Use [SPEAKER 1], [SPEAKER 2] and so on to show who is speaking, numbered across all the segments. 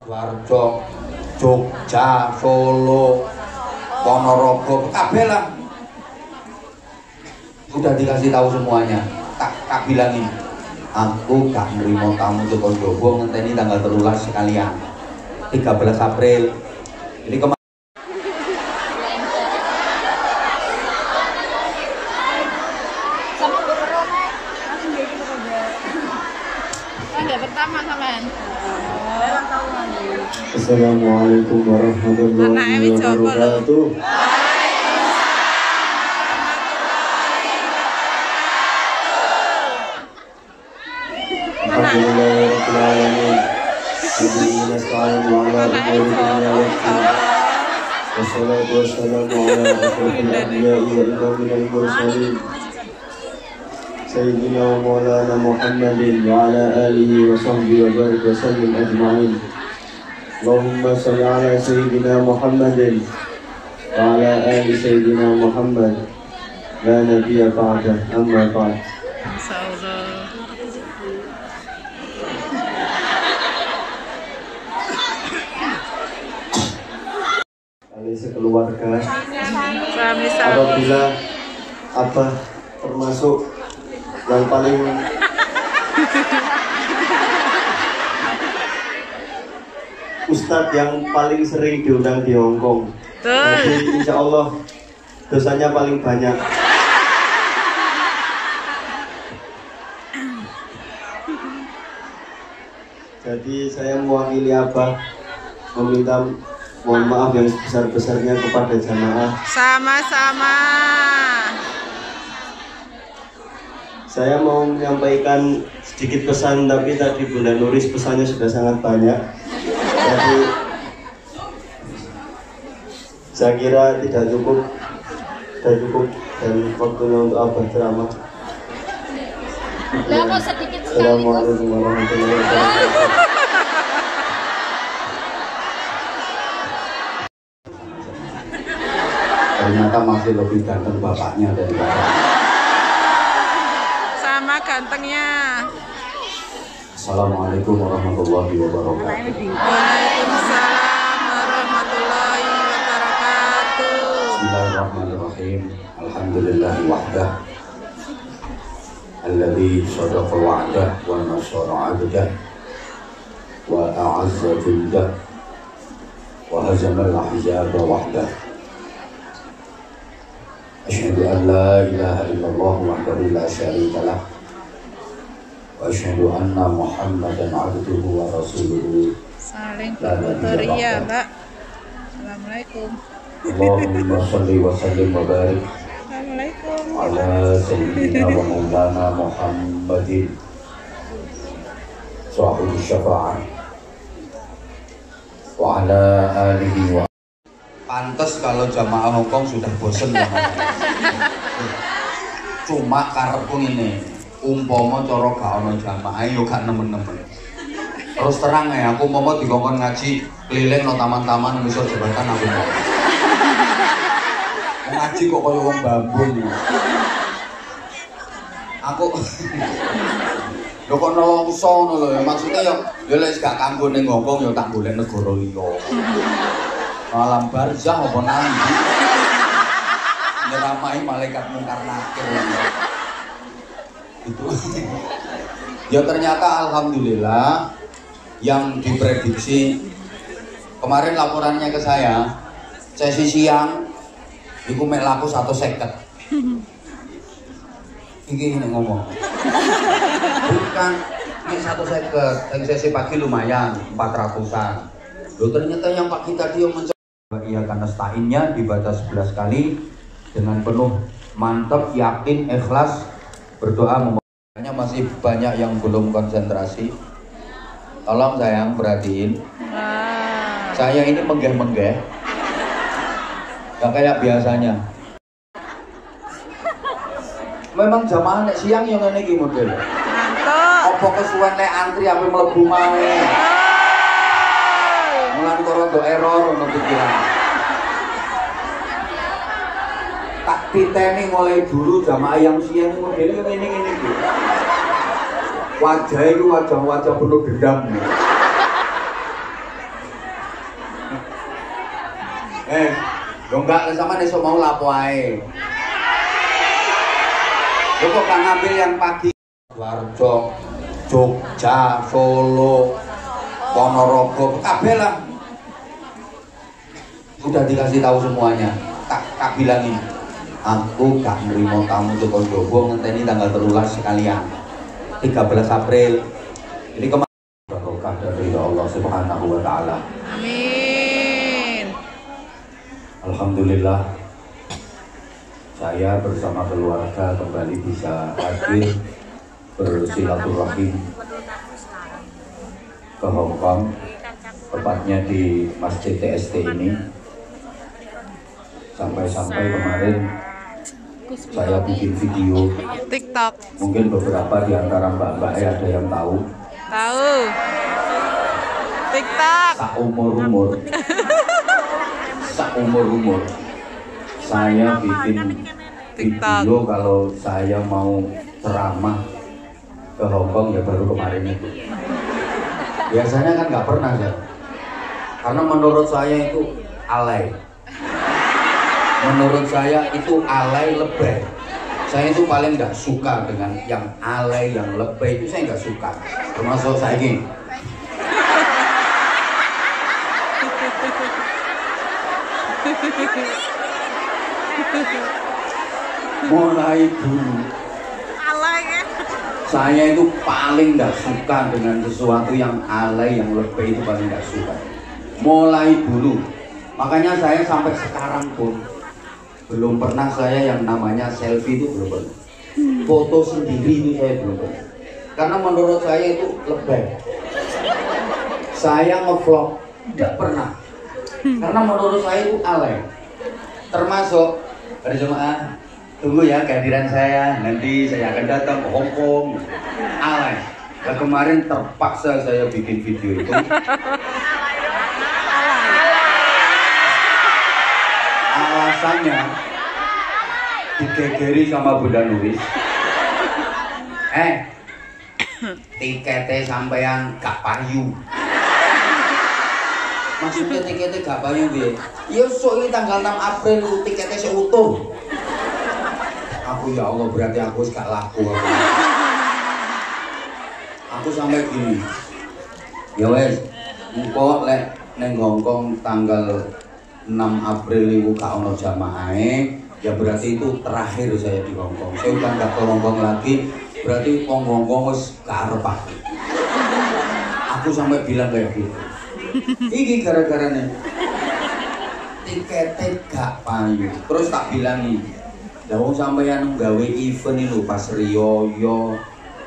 [SPEAKER 1] Warjo, Jogja, Solo, Ponorogo, kabeh lah. Udah dikasih tahu semuanya. Tak bilangin, aku gak nerima kamu ke Ponorogo ngenteni tanggal 13 sekalian. 13 April. Jadi
[SPEAKER 2] Assalamualaikum warahmatullahi wabarakatuh. Alhamdulillahirabbil alamin. Wassalatu wassalamu ala asyrofil anbiya'i wa imamil mursalin Sayyidina wa maulana Muhammadin wa ala alihi wa sahbihi wa barik wa sallim ajma'in. Allahumma salli ala Sayyidina Muhammadin wa ala ali Sayyidina Muhammad la nabiyya ba'dah amma ba'd. Kali sekeluarga apabila Abah termasuk yang paling Ustadz yang paling sering diundang di Hongkong. Jadi insya Allah dosanya paling banyak. Jadi saya mewakili Abah meminta mohon maaf yang sebesar-besarnya kepada jamaah.
[SPEAKER 3] Sama-sama.
[SPEAKER 2] Saya mau menyampaikan sedikit pesan, tapi tadi Bunda Nuris pesannya sudah sangat banyak. Jadi saya kira tidak cukup dan waktunya untuk Abah ceramah. Assalamualaikum warahmatullahi wabarakatuh.
[SPEAKER 1] ternyata masih lebih ganteng bapaknya dari bapak.
[SPEAKER 3] Sama gantengnya.
[SPEAKER 1] Assalamualaikum warahmatullahi wabarakatuh.
[SPEAKER 3] Waalaikumsalam warahmatullahi wabarakatuh.
[SPEAKER 1] Bismillahirrahmanirrahim. Alhamdulillahi wahdah. Alladzi sadaqa wa'dah wa nasara 'abdah wa a'azza jundah wa hazama al-ahzaba wahdah. Asyhadu an la ilaha illallah wahdahu la syarika lah wa asyhadu anna Muhammadan 'abduhu wa rasuluhu.
[SPEAKER 3] Saling bertutur ya, Mbak. Assalamualaikum.
[SPEAKER 1] Allahumma shalli wa sallim wa barik
[SPEAKER 3] Assalamualaikum.
[SPEAKER 1] ala sayyidina wa maulana Muhammadin sahibul syafa'ah wa ala alihi wa. Pantes kalau jamaah Hongkong sudah bosen ya. Cuma karepku ini umpama cara gak ono jamaah yo gak nemen-nemen. Terus terang ya, aku umpama dikongkon ngaji keliling no taman-taman ngisor jembatan aku mau. Ngaji kok kaya wong babon. Aku lho kok nelongso ngono lho, maksudnya yo lek gak kanggo ning Hongkong yo tak golek negara liya. Alam barzah apa nanti nyeramai malaikat mungkar nakir itu. Ya ternyata alhamdulillah yang diprediksi kemarin laporannya ke saya sesi siang itu mek laku 150. Ini ngomong bukan mek 150, yang sesi pagi lumayan 400-an. Loh ternyata yang pagi tadi yang mencoba iya karena sta'innya dibaca 11 kali dengan penuh mantap, yakin, ikhlas, berdoa. Makanya masih banyak yang belum konsentrasi. Tolong sayang perhatiin. Saya ini menggeh-menggeh, gak kayak biasanya. Memang jamaah nek siang yang ngene iki model.
[SPEAKER 3] Mantap.
[SPEAKER 1] Apa kesuwen nek antri sampai mlebu mae. Mulan korondo error untuk pikiran. Tak titeni mulai dulu jamaah yang siang modelnya ini gitu. Wajah itu wajah-wajah penuh dendam. Lo enggak sama nih mau lapo ae. Lo kok kan ngambil yang pagi? Warjo, Jogja, Solo, Ponorogo, kabeh lah. Udah dikasih tahu semuanya. Tak bilangin, aku gak nerima kamu ke Pondowo ngenteni tanggal 13 sekalian. 13 April. Ini kemarin barokah dari Allah Subhanahu wa taala.
[SPEAKER 3] Amin.
[SPEAKER 1] Alhamdulillah. Saya bersama keluarga kembali bisa hadir bersilaturahim ke Hong Kong, tepatnya di Masjid TST ini. Sampai-sampai kemarin saya bikin video
[SPEAKER 3] TikTok.
[SPEAKER 1] Mungkin beberapa di antara mbak-mbak ada yang tahu.
[SPEAKER 3] Tahu. TikTok.
[SPEAKER 1] Seumur-umur saya bikin video kalau saya mau ceramah ke Hong Kong ya baru kemarin itu. Biasanya kan nggak pernah ya. Karena menurut saya itu alay. Menurut saya itu alay lebay. Saya itu paling nggak suka dengan yang alay, yang lebay itu saya nggak suka. Termasuk saya ini. Mulai dulu.
[SPEAKER 3] Alay ya.
[SPEAKER 1] Saya itu paling nggak suka dengan sesuatu yang alay, yang lebay itu paling nggak suka. Mulai dulu. Makanya saya sampai sekarang pun belum pernah saya yang namanya selfie itu belum pernah. Foto sendiri itu saya belum pernah. Karena menurut saya itu lebay. Saya nge-vlog tidak pernah. Karena menurut saya itu alay. Termasuk berjemaah, tunggu ya kehadiran saya. Nanti saya akan datang ke Hong Kong. Alay. Nah, kemarin terpaksa saya bikin video itu. Alasannya digegeri sama Bunda Nuris. Tiketnya sampean gak payu. Maksudnya tiketnya gak payu dia. Ya so ini tanggal 6 April tiketnya seutuh. Aku ya Allah berarti aku gak laku. Aku sampai gini. Ya wes, engko lek neng Hongkong tanggal 6 April itu gak ono jamaahe, ya berarti itu terakhir saya di Hongkong. Saya udah gak ke Hongkong lagi, berarti Hongkong wis gak arep aku. Aku sampai bilang kayak gitu. Iki gara-gara nih tiketnya gak payu. Terus tak bilang nih, wong sampeyan nggawe event ini lho pas Riyoyo.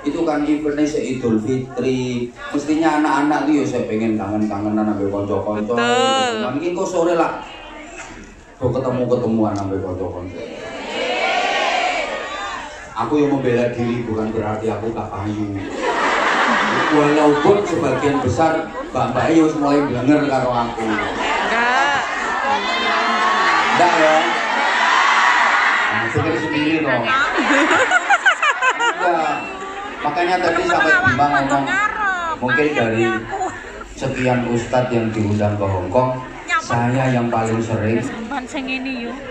[SPEAKER 1] Itu kan eventnya Idul Fitri. Mestinya anak-anak tuh ya saya pengen kangen-kangenan sampai konco-konco. Mungkin kok sore lah. Kok ketemu-ketemuan sampai konco-konco. Aku yang membela diri bukan berarti aku gak payu. Walaupun sebagian besar mbak-mbak harus mulai blenger karo aku. Enggak ya. Pikir sendiri loh. Ya, makanya tadi sampai bimbang ngomong mungkin dari sekian ustadz yang diundang ke Hong Kong, saya yang paling sering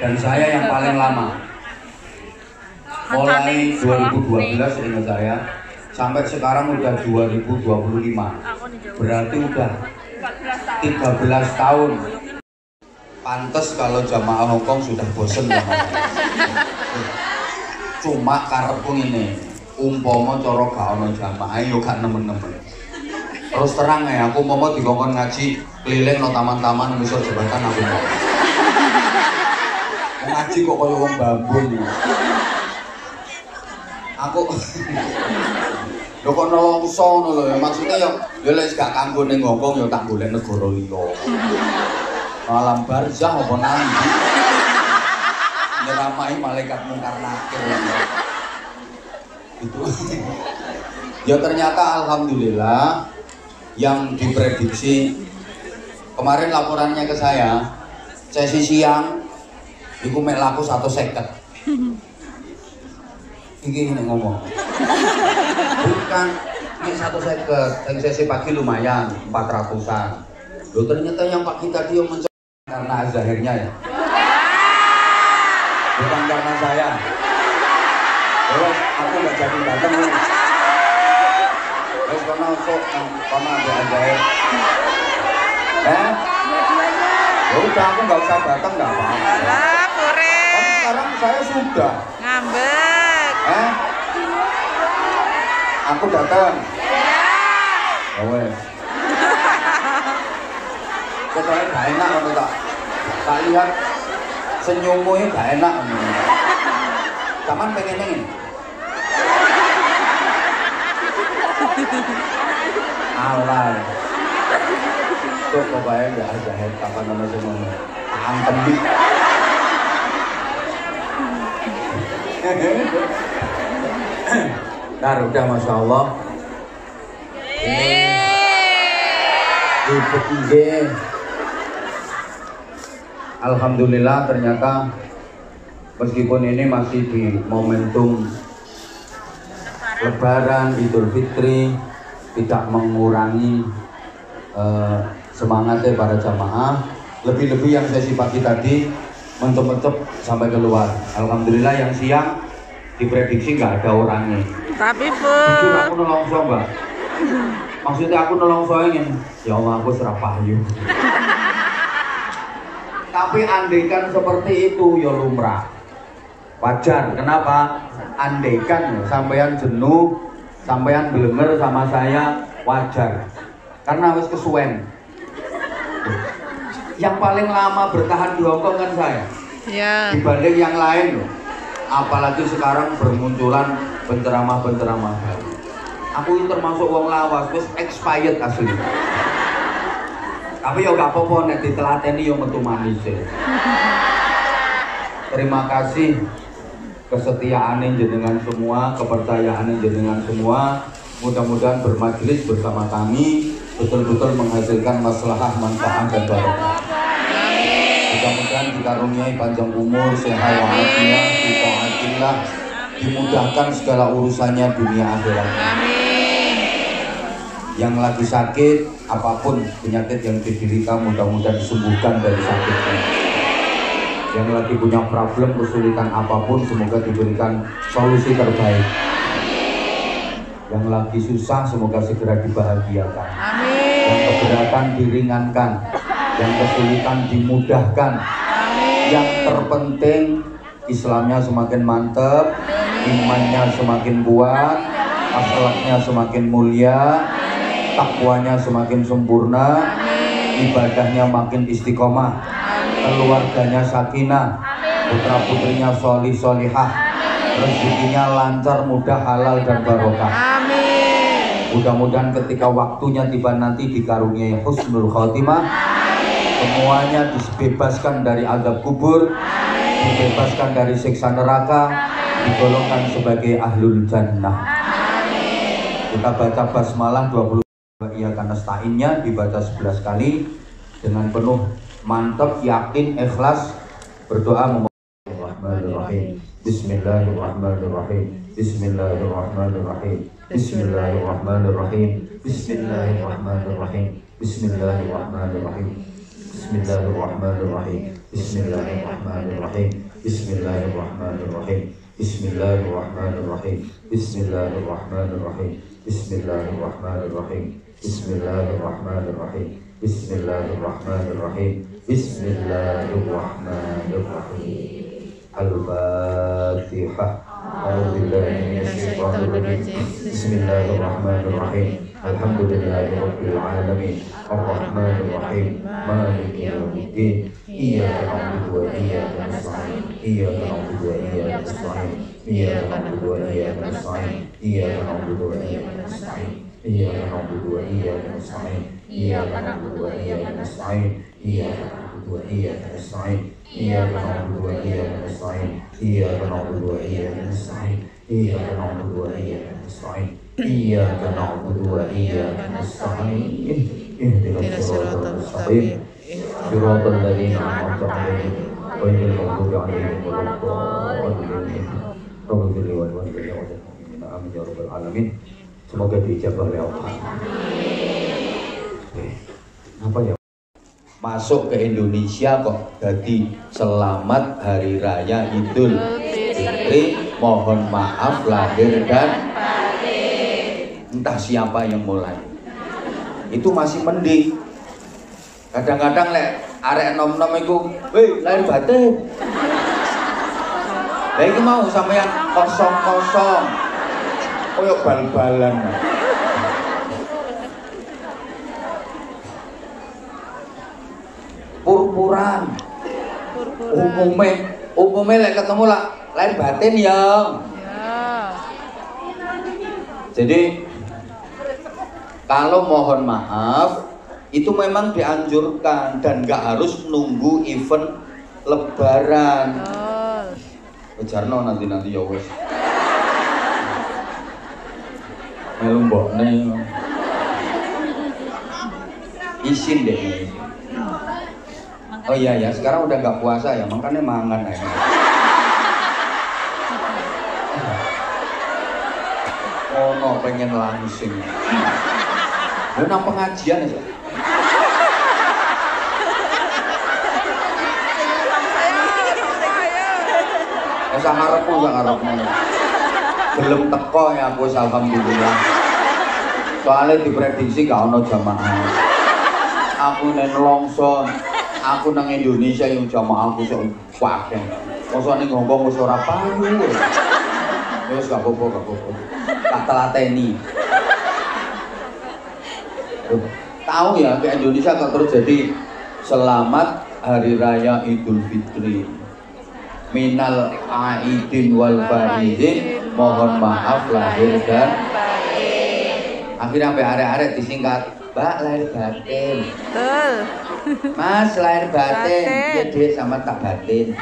[SPEAKER 1] dan saya yang paling lama. Mulai 2012 ingat saya sampai sekarang udah 2025. Berarti udah 13 tahun. Pantes kalau jamaah Hongkong sudah bosen cuma karepku ini umpama cara gak ono jamaah yo gak nemen-nemen. Terus terang ya, aku umpama dikongkon ngaji keliling no taman-taman misal jembatan aku mau ngaji kok kaya wong bambun. Aku lho kok nelongso ngono lho, maksudnya yo lek gak kanggo ning Hongkong yo tak golek negara liya. Alam barzah apa nanti nyeramai malaikat mungkar nakir itu. Ya ternyata alhamdulillah yang diprediksi kemarin laporannya ke saya sesi siang itu mek laku 150. Ini ngomong bukan mek 150, yang sesi pagi lumayan 400-an. Loh ternyata yang pagi tadi yang Karena zahirnya ya. Bukan karena saya. Terus aku nggak jadi datang. Terus karena sok, karena ada zahir. Ya udah aku nggak usah datang nggak apa-apa.
[SPEAKER 3] Lah, pure.
[SPEAKER 1] Kan sekarang saya sudah.
[SPEAKER 3] Ngambek.
[SPEAKER 1] Aku datang. Ya wes. Soalnya gak enak kan tak lihat senyummu ini gak enak. Kapan pengennya ini? Alay. Tuh pokoknya gak ada kapan nama semuanya. Angkem di. Nah udah Masya Allah. Ini alhamdulillah ternyata meskipun ini masih di momentum Lebaran Idul Fitri tidak mengurangi semangatnya para jamaah. Lebih-lebih yang sesi pagi tadi mentok-mentok sampai keluar. Alhamdulillah yang siang diprediksi nggak ada orangnya.
[SPEAKER 3] Tapi
[SPEAKER 1] jujur aku nolong Mbak. Maksudnya aku nolong soalnya, ya Allah aku serapahyu. Tapi andaikan seperti itu ya lumrah, wajar. Kenapa? Andaikan sampean jenuh, sampean belenger sama saya, wajar. Karena wis kesuwen. Yang paling lama bertahan di Hongkong kan saya, dibanding yang lain loh. Apalagi sekarang bermunculan penceramah-penceramah baru. Aku ini termasuk wong lawas, wis expired asli. Tapi ya gak apa-apa, nek ditelateni yo metu manis. Terima kasih kesetiaan jenengan semua, kepercayaan jenengan semua. Mudah-mudahan bermajelis bersama kami betul-betul menghasilkan maslahah, manfaat dan barokah. Mudah-mudahan dikaruniai panjang umur, sehat walafiat, ditaatillah, dimudahkan segala urusannya dunia akhirat. Yang lagi sakit, apapun penyakit yang diderita mudah-mudahan disembuhkan dari sakitnya. Yang lagi punya problem, kesulitan apapun, semoga diberikan solusi terbaik. Yang lagi susah, semoga segera dibahagiakan. Yang keberatan diringankan, yang kesulitan dimudahkan. Yang terpenting Islamnya semakin mantap, imannya semakin kuat, akhlaknya semakin mulia, takwanya semakin sempurna, ibadahnya makin istiqomah, keluarganya sakinah, putra putrinya sholih sholihah, rezekinya lancar, mudah, halal dan barokah. Mudah-mudahan ketika waktunya tiba nanti dikaruniai husnul khotimah, semuanya dibebaskan dari azab kubur, dibebaskan dari siksa neraka, digolongkan sebagai ahlul jannah. Kita baca basmalah 20 iya karena sta'innya dibaca 11 kali dengan penuh mantap, yakin, ikhlas, berdoa. Bismillahirrahmanirrahim. Bismillahirrahmanirrahim. Bismillahirrahmanirrahim. Bismillahirrahmanirrahim. Bismillahirrahmanirrahim. Bismillahirrahmanirrahim. Bismillahirrahmanirrahim. Bismillahirrahmanirrahim. Bismillahirrahmanirrahim. Bismillahirrahmanirrahim. Bismillahirrahmanirrahim. Bismillahirrahmanirrahim. Bismillahirrahmanirrahim. Bismillahirrahmanirrahim. Bismillahirrahmanirrahim. Al-Fatihah. A'udzubillahi minasyaitonir rajim. Bismillahirrahmanirrahim. Alhamdulillahirabbil alamin. Arrahmanir rahim. Maliki yaumiddin. Iyyaka na'budu wa iyyaka nasta'in. Iyyaka na'budu wa iyyaka nasta'in. Iyyaka na'budu wa iyyaka nasta'in. Iyyaka na'budu wa iyyaka nasta'in. Iyyaka na'budu wa iyyaka nasta'in. Iyyaka na'budu wa iyyaka nasta'in. Iyyaka na'budu wa iyyaka nasta'in. Iyyaka na'budu wa iyyaka nasta'in. Iyyaka na'budu wa iyyaka nasta'in. Iyyaka na'budu wa iyyaka nasta'in. Iyyaka na'budu wa iyyaka nasta'in. Ihdinas siratal mustaqim. Siratal ladzina an'amta 'alaihim ghairil maghdubi 'alaihim waladdallin. Rabbil wal mu'minin amin ya rabbal alamin. Semoga diijabah oleh Allah. Oke. Apa ya? masuk ke Indonesia kok jadi selamat hari raya Idul Fitri, mohon maaf lahir dan entah siapa yang mulai. Itu masih mending. Kadang-kadang lek arek nom-nom iku, "Weh, lahir batin." Lah iki mau sampeyan kosong-kosong. Koyo bal-balan. Purpuran. Umume lek ketemu lah lahir batin ya. Jadi kalau mohon maaf itu memang dianjurkan dan nggak harus nunggu event Lebaran. Jarno nanti ya wes. Melu mbokne. Isin deh. Oh iya ya, sekarang udah nggak puasa ya, makanya mangan aja. Oh no, pengen langsing. Lu nang pengajian ya? Sak ngarepmu. Belum teko ya aku alhamdulillah. Soalnya diprediksi gak ono jamaah. Aku nen longson. Aku nang Indonesia yang jamaah aku sok wakeh. Mosok ning Hongkong wis ora payu. Wis gak apa-apa. Tak telateni. Tahu ya ke Indonesia kok terus jadi selamat hari raya Idul Fitri. Minal aidin wal faizin, mohon maaf lahir dan batin. Akhirnya sampai arek-arek disingkat, "Mbak lahir batin." Betul. "Mas lahir batin." Ya Dek, sama tak batin.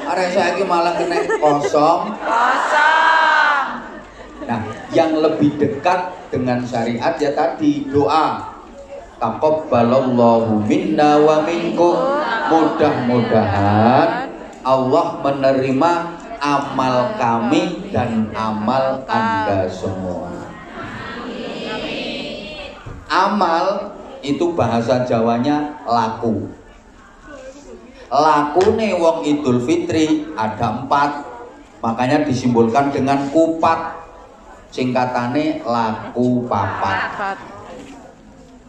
[SPEAKER 1] Arek saiki malah kena kosong. Nah, yang lebih dekat dengan syariat ya tadi doa. Taqabbalallahu minna wa minkum. Mudah-mudahan Allah menerima amal kami dan amal Anda semua. Amal itu bahasa Jawanya laku. Lakune wong Idul Fitri ada 4, makanya disimbolkan dengan kupat. Singkatannya laku papat.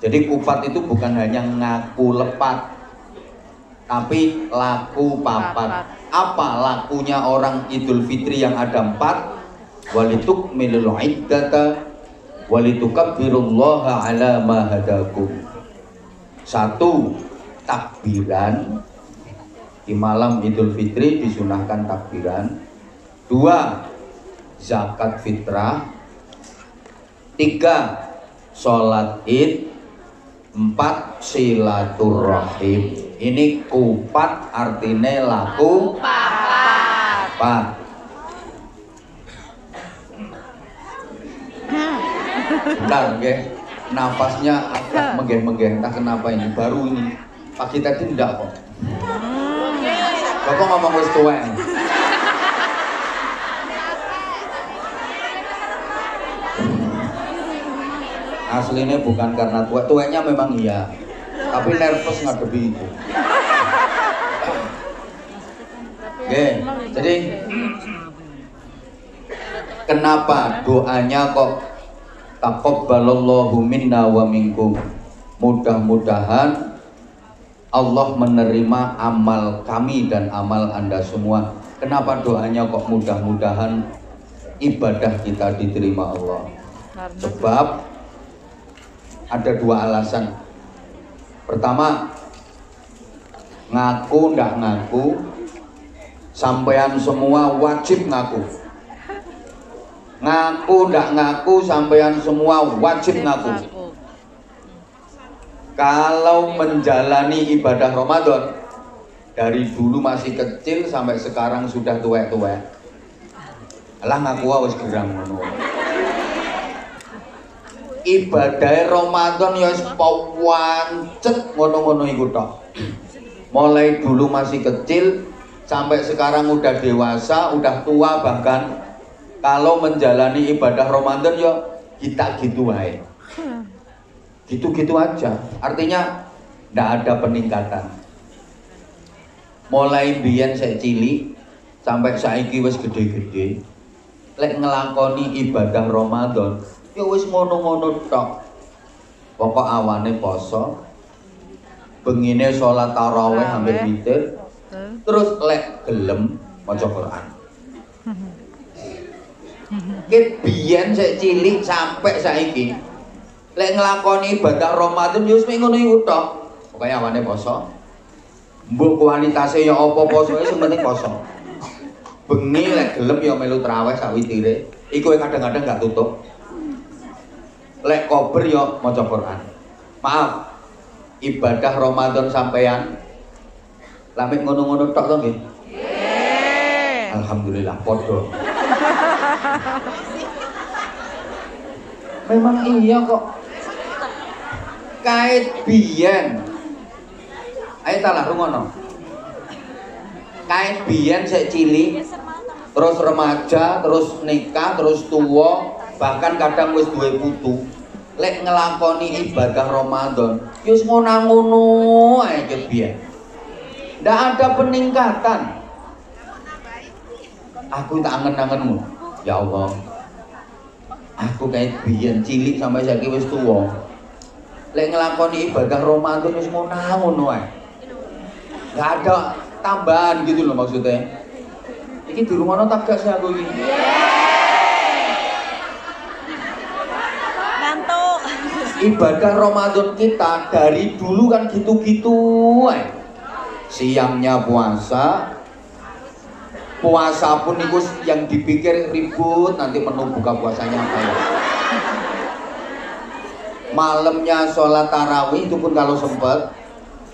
[SPEAKER 1] Jadi kupat itu bukan hanya ngaku lepat, tapi laku papat. Apa lakunya orang Idul Fitri yang ada 4? Walitukmilul iddata walitukabbirullaha ala ma hadakum. 1. Takbiran. Di malam Idul Fitri disunahkan takbiran. 2. Zakat fitrah. 3. Sholat id. 4. Silaturrahim. Ini kupat artinya laku papat. Bentar, nggih. Nafasnya agak menggeh-menggeh, entah kenapa ini. Baru ini. Pagi tadi enggak kok. Bapak ngomong wis tuwek. Aslinya bukan karena tuweknya memang iya, tapi nervous ngadepi itu. Oke, jadi kenapa doanya kok taqabbalallahu minna wa minkum? Mudah-mudahan Allah menerima amal kami dan amal Anda semua. Kenapa doanya kok mudah-mudahan ibadah kita diterima Allah? Sebab ada 2 alasan. Pertama, ngaku ndak ngaku, sampean semua wajib ngaku. Ngaku ndak ngaku, sampean semua wajib ngaku. Kalau menjalani ibadah Ramadan dari dulu masih kecil sampai sekarang sudah tuwek-tuwek, alah ngaku wis gerang ngono. Ibadah Ramadan ya wis pancet ngono-ngono iku tok. Mulai dulu masih kecil sampai sekarang udah dewasa, udah tua, bahkan kalau menjalani ibadah Ramadan ya kita gitu wae. gitu-gitu aja. Artinya ndak ada peningkatan. Mulai biyen sik cilik sampai saiki wis gede-gede, lek ngelakoni ibadah Ramadan, ya wis ngono-ngono tok. Pokok awane poso, bengine sholat tarawih hampir witir, terus lek gelem maca Quran. Ket biyen sik cilik sampai saiki, lek ngelakoni ibadah Ramadan ya wis ngono iku tok. Pokoke awane poso. Mbok kualitasnya ya apa posoe sing penting poso. Bengi lek gelem ya melu traweh sak witire. Iku kadang-kadang gak tutup. Lek kober ya maca Quran. Maaf, ibadah Ramadan sampean lamik ngono-ngono tok to nggih? Nggih. Alhamdulillah padha. Memang iya kok. Kait biyen. Ayo talah rungono. Kait biyen sik cilik, terus remaja, terus nikah, terus tua, bahkan kadang wis duwe putu. Lek ngelakoni ibadah Ramadan, wis ngono-ngono ae ket biyen. Ndak ada peningkatan. Aku tak angen-angenmu. Ya Allah. Aku kait biyen cilik sampai saiki wis tua. Lek ngelakoni ibadah Ramadan wis ngono-ngono ae. Gak ada tambahan gitu loh maksudnya. Ini di rumah tak gak sih aku ini?
[SPEAKER 3] Ngantuk.
[SPEAKER 1] Ibadah Ramadan kita dari dulu kan gitu-gitu. Siangnya puasa, puasa pun itu yang dipikir ribut, nanti menu buka puasanya apa ya. Malamnya sholat tarawih itu pun kalau sempet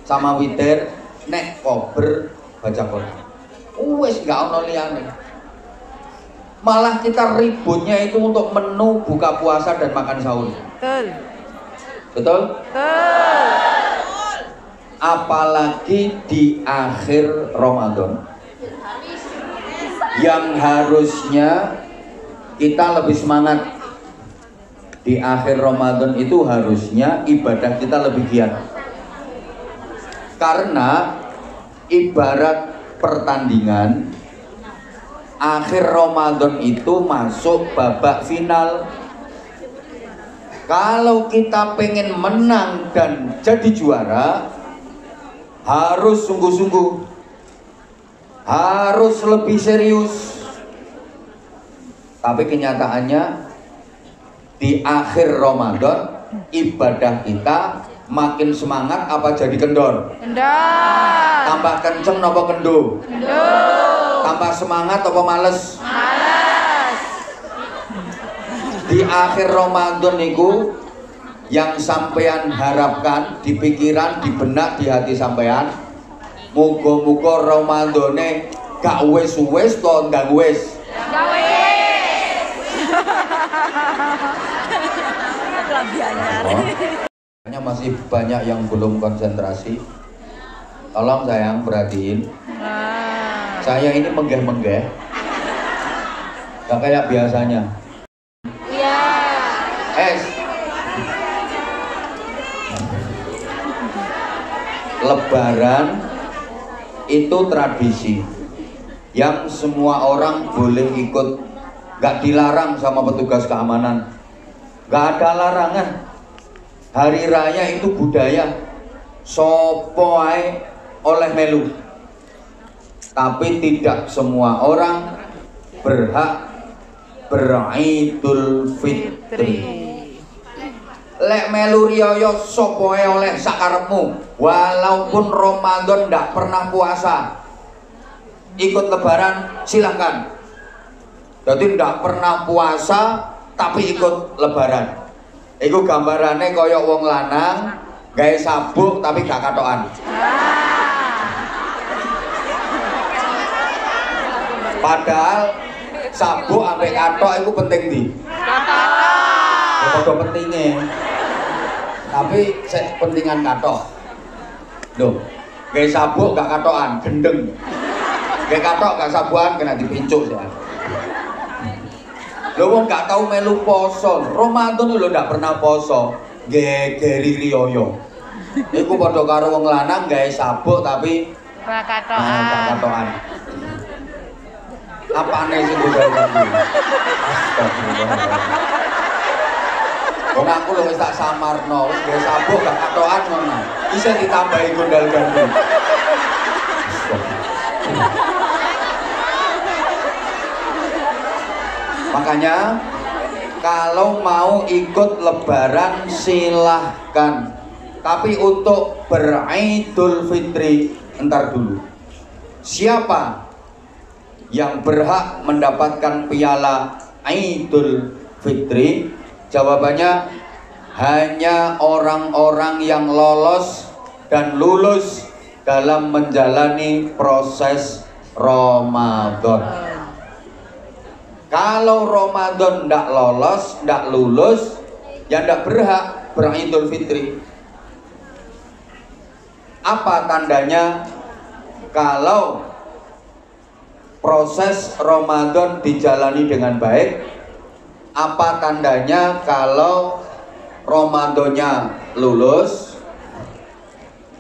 [SPEAKER 1] sama witir. Nek kober baca Quran. Wes gak ono liyane. Malah kita ributnya itu untuk menu buka puasa dan makan sahur.
[SPEAKER 3] Betul.
[SPEAKER 1] Betul?
[SPEAKER 3] Betul.
[SPEAKER 1] Apalagi di akhir Ramadan. Yang harusnya kita lebih semangat. Di akhir Ramadan itu harusnya ibadah kita lebih giat. Karena ibarat pertandingan akhir Ramadan itu masuk babak final. Kalau kita pengen menang dan jadi juara, harus sungguh-sungguh, harus lebih serius. Tapi kenyataannya di akhir Ramadan ibadah kita makin semangat apa jadi kendor?
[SPEAKER 3] Kendor.
[SPEAKER 1] Tambah kenceng apa kendo?
[SPEAKER 3] Kendor.
[SPEAKER 1] Tambah semangat apa males?
[SPEAKER 3] Males.
[SPEAKER 1] Di akhir Ramadan niku yang sampean harapkan di pikiran, di benak, di hati sampean, muga-muga Ramadane gak wis-wis to ndang wis.
[SPEAKER 3] Gak wis.
[SPEAKER 1] Hanya masih banyak yang belum konsentrasi. Tolong sayang perhatiin. Saya ini menggeh-menggeh. Gak kayak biasanya.
[SPEAKER 3] Iya.
[SPEAKER 1] Lebaran itu tradisi yang semua orang boleh ikut. Gak dilarang sama petugas keamanan. Gak ada larangan. Hari raya itu budaya. Sopo ae oleh melu. Tapi tidak semua orang berhak beridul fitri. Lek melu riyo sopo ae oleh sakarepmu. Walaupun Ramadan ndak pernah puasa, ikut lebaran silahkan. Jadi ndak pernah puasa tapi ikut lebaran. Iku gambarannya koyok wong lanang gawe sabuk tapi gak katokan. Padahal sabuk ambek katok itu penting di. Katok pentingnya. Tapi pentingan katok. Loh, gawe sabuk gak katokan, gendeng. Gawe katok gak sabukan kena dipincuk ya. Lho wong gak tau melu poso. Ramadan lho ndak pernah poso. gegeri riyoyo. Iku padha karo wong lanang gawe sabuk tapi katokan. Apane sing gawe iki? Wong aku lho wis tak samarno, wis gawe sabuk gak katokan ngono. Bisa ditambahi gondal gandul. Makanya kalau mau ikut lebaran silahkan, tapi untuk beridul fitri entar dulu. Siapa yang berhak mendapatkan piala idul fitri? Jawabannya hanya orang-orang yang lolos dan lulus dalam menjalani proses Ramadan. Kalau Ramadan ndak lolos, ndak lulus, ya ndak berhak beridul fitri. Apa tandanya kalau proses Ramadan dijalani dengan baik? Apa tandanya kalau Ramadannya lulus?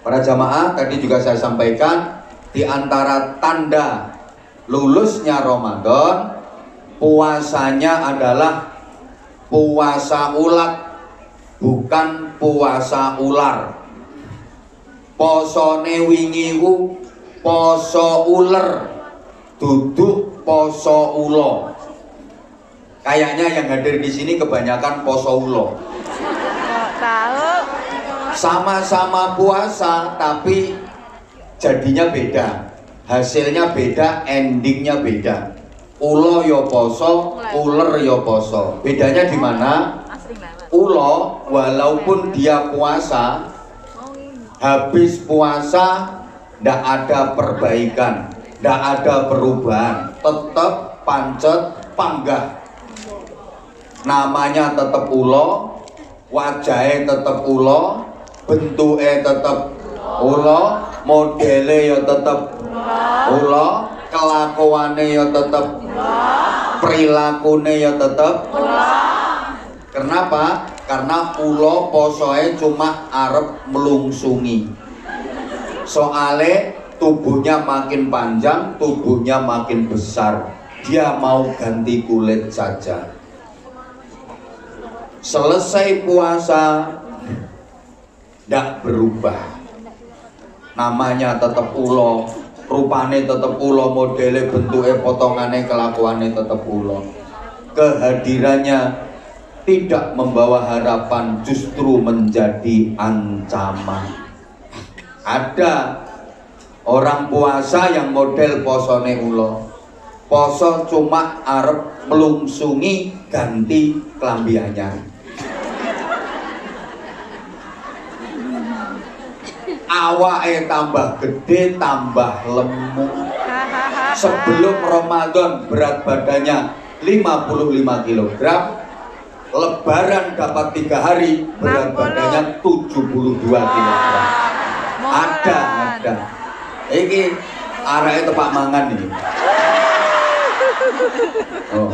[SPEAKER 1] Para jamaah, tadi juga saya sampaikan, di antara tanda lulusnya Ramadan, puasanya adalah puasa ulat, bukan puasa ular. Posone wingi ku poso uler, duduk poso ulo. Kayaknya yang hadir di sini kebanyakan poso ulo.
[SPEAKER 3] Tahu.
[SPEAKER 1] Sama-sama puasa tapi jadinya beda, hasilnya beda, endingnya beda. Ulo yo poso, uler yo poso. Bedanya di mana? Ulo walaupun dia puasa, habis puasa ndak ada perbaikan, ndak ada perubahan, tetap pancet panggah. Namanya tetap ulo, wajahnya tetap ulo, bentuknya tetap ulo, modelnya ya tetap ulo, kelakuannya ya tetap, perilakunya ya tetap. Kenapa? Karena ulo posoe cuma arep melungsungi. Soale tubuhnya makin panjang, tubuhnya makin besar. Dia mau ganti kulit saja. Selesai puasa ndak berubah. Namanya tetap ulo, rupane tetap ulo, modelnya, bentuknya, potongannya, kelakuannya tetap ulo. Kehadirannya tidak membawa harapan, justru menjadi ancaman. Ada orang puasa yang model posone ulo, poso cuma arep melungsungi, ganti kelambiannya. Awake tambah gede, tambah lemu. Sebelum Ramadan berat badannya 55 kg, Lebaran dapat 3 hari berat badannya 72 kg. Ada. Iki arahnya tepak mangan ini. Oh.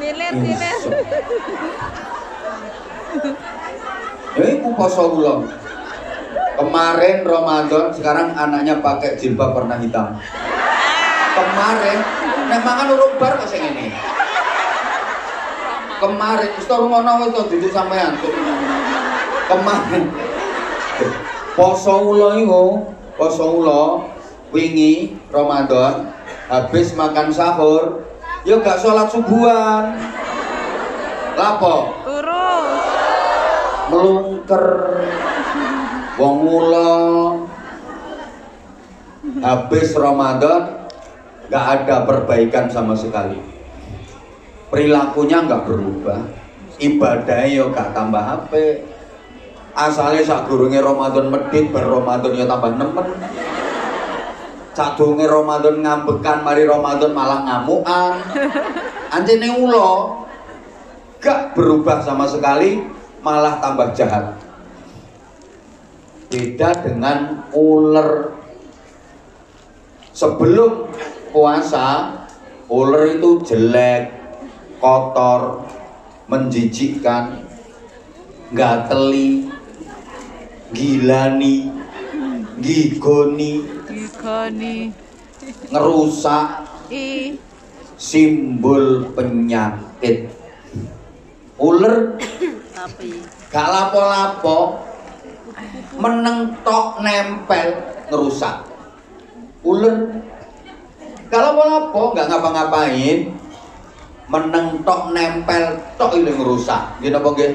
[SPEAKER 3] Milet.
[SPEAKER 1] Iku poso ulang. Kemarin Ramadan, sekarang anaknya pakai jilbab warna hitam. Kemarin, nek mangan urung bar kok sing ngene. Kemarin, wis to ngono wis to duduk sampean. Kemarin. Poso ulo iku, poso ulo wingi Ramadan habis makan sahur, ya gak sholat subuhan. Lapo?
[SPEAKER 3] Turu.
[SPEAKER 1] Melungker. Wong ulo habis Ramadan gak ada perbaikan sama sekali. Perilakunya gak berubah, ibadahnya yo gak tambah HP. Asalnya sak gurunge Ramadan medit, ber Ramadan ya tambah nemen. Sak durunge Ramadan ngambekan, mari Ramadan malah ngamukan. Antene ulo gak berubah sama sekali, malah tambah jahat. Beda dengan ular. Sebelum puasa, ular itu jelek, kotor, menjijikkan. gateli, gilani, gigoni, ngerusak, simbol penyakit. Uler gak lapo-lapo, meneng tok nempel ngerusak. Uler gak lapo-lapo, gak ngapa-ngapain, meneng tok nempel tok ini ngerusak. Gini apa nggih?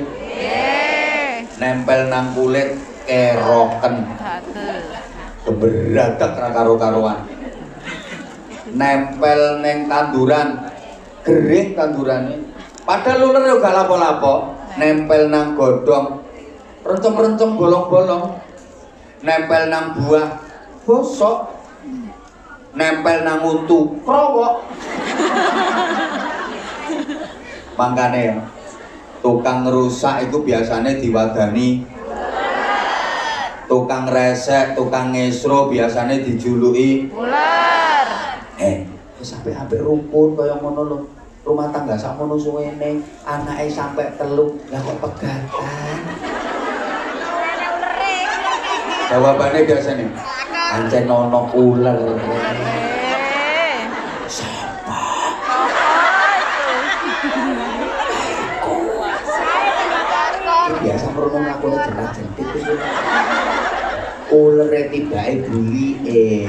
[SPEAKER 1] Nempel nang kulit keroken. Keberadak ra karo-karuan. Nempel neng tanduran, gering tandurane. Padahal uler yo gak lapo-lapo, nempel nang godhong, rencem-rencem bolong-bolong. Nempel nang buah, bosok. Nempel nang untu, krowok. Mangkane tukang ngerusak itu biasanya diwadani, tukang resek, tukang ngesro biasanya dijuluki ular. Sampai hampir rukun kaya ngono lho. Rumah tangga sakmono suwene, anake sampai telu, lah kok pegatan. Jawabannya biasanya ancen ono ular. Siapa? Biasa merenung ngakune jentik-jentik itu. Ular tibake bulike.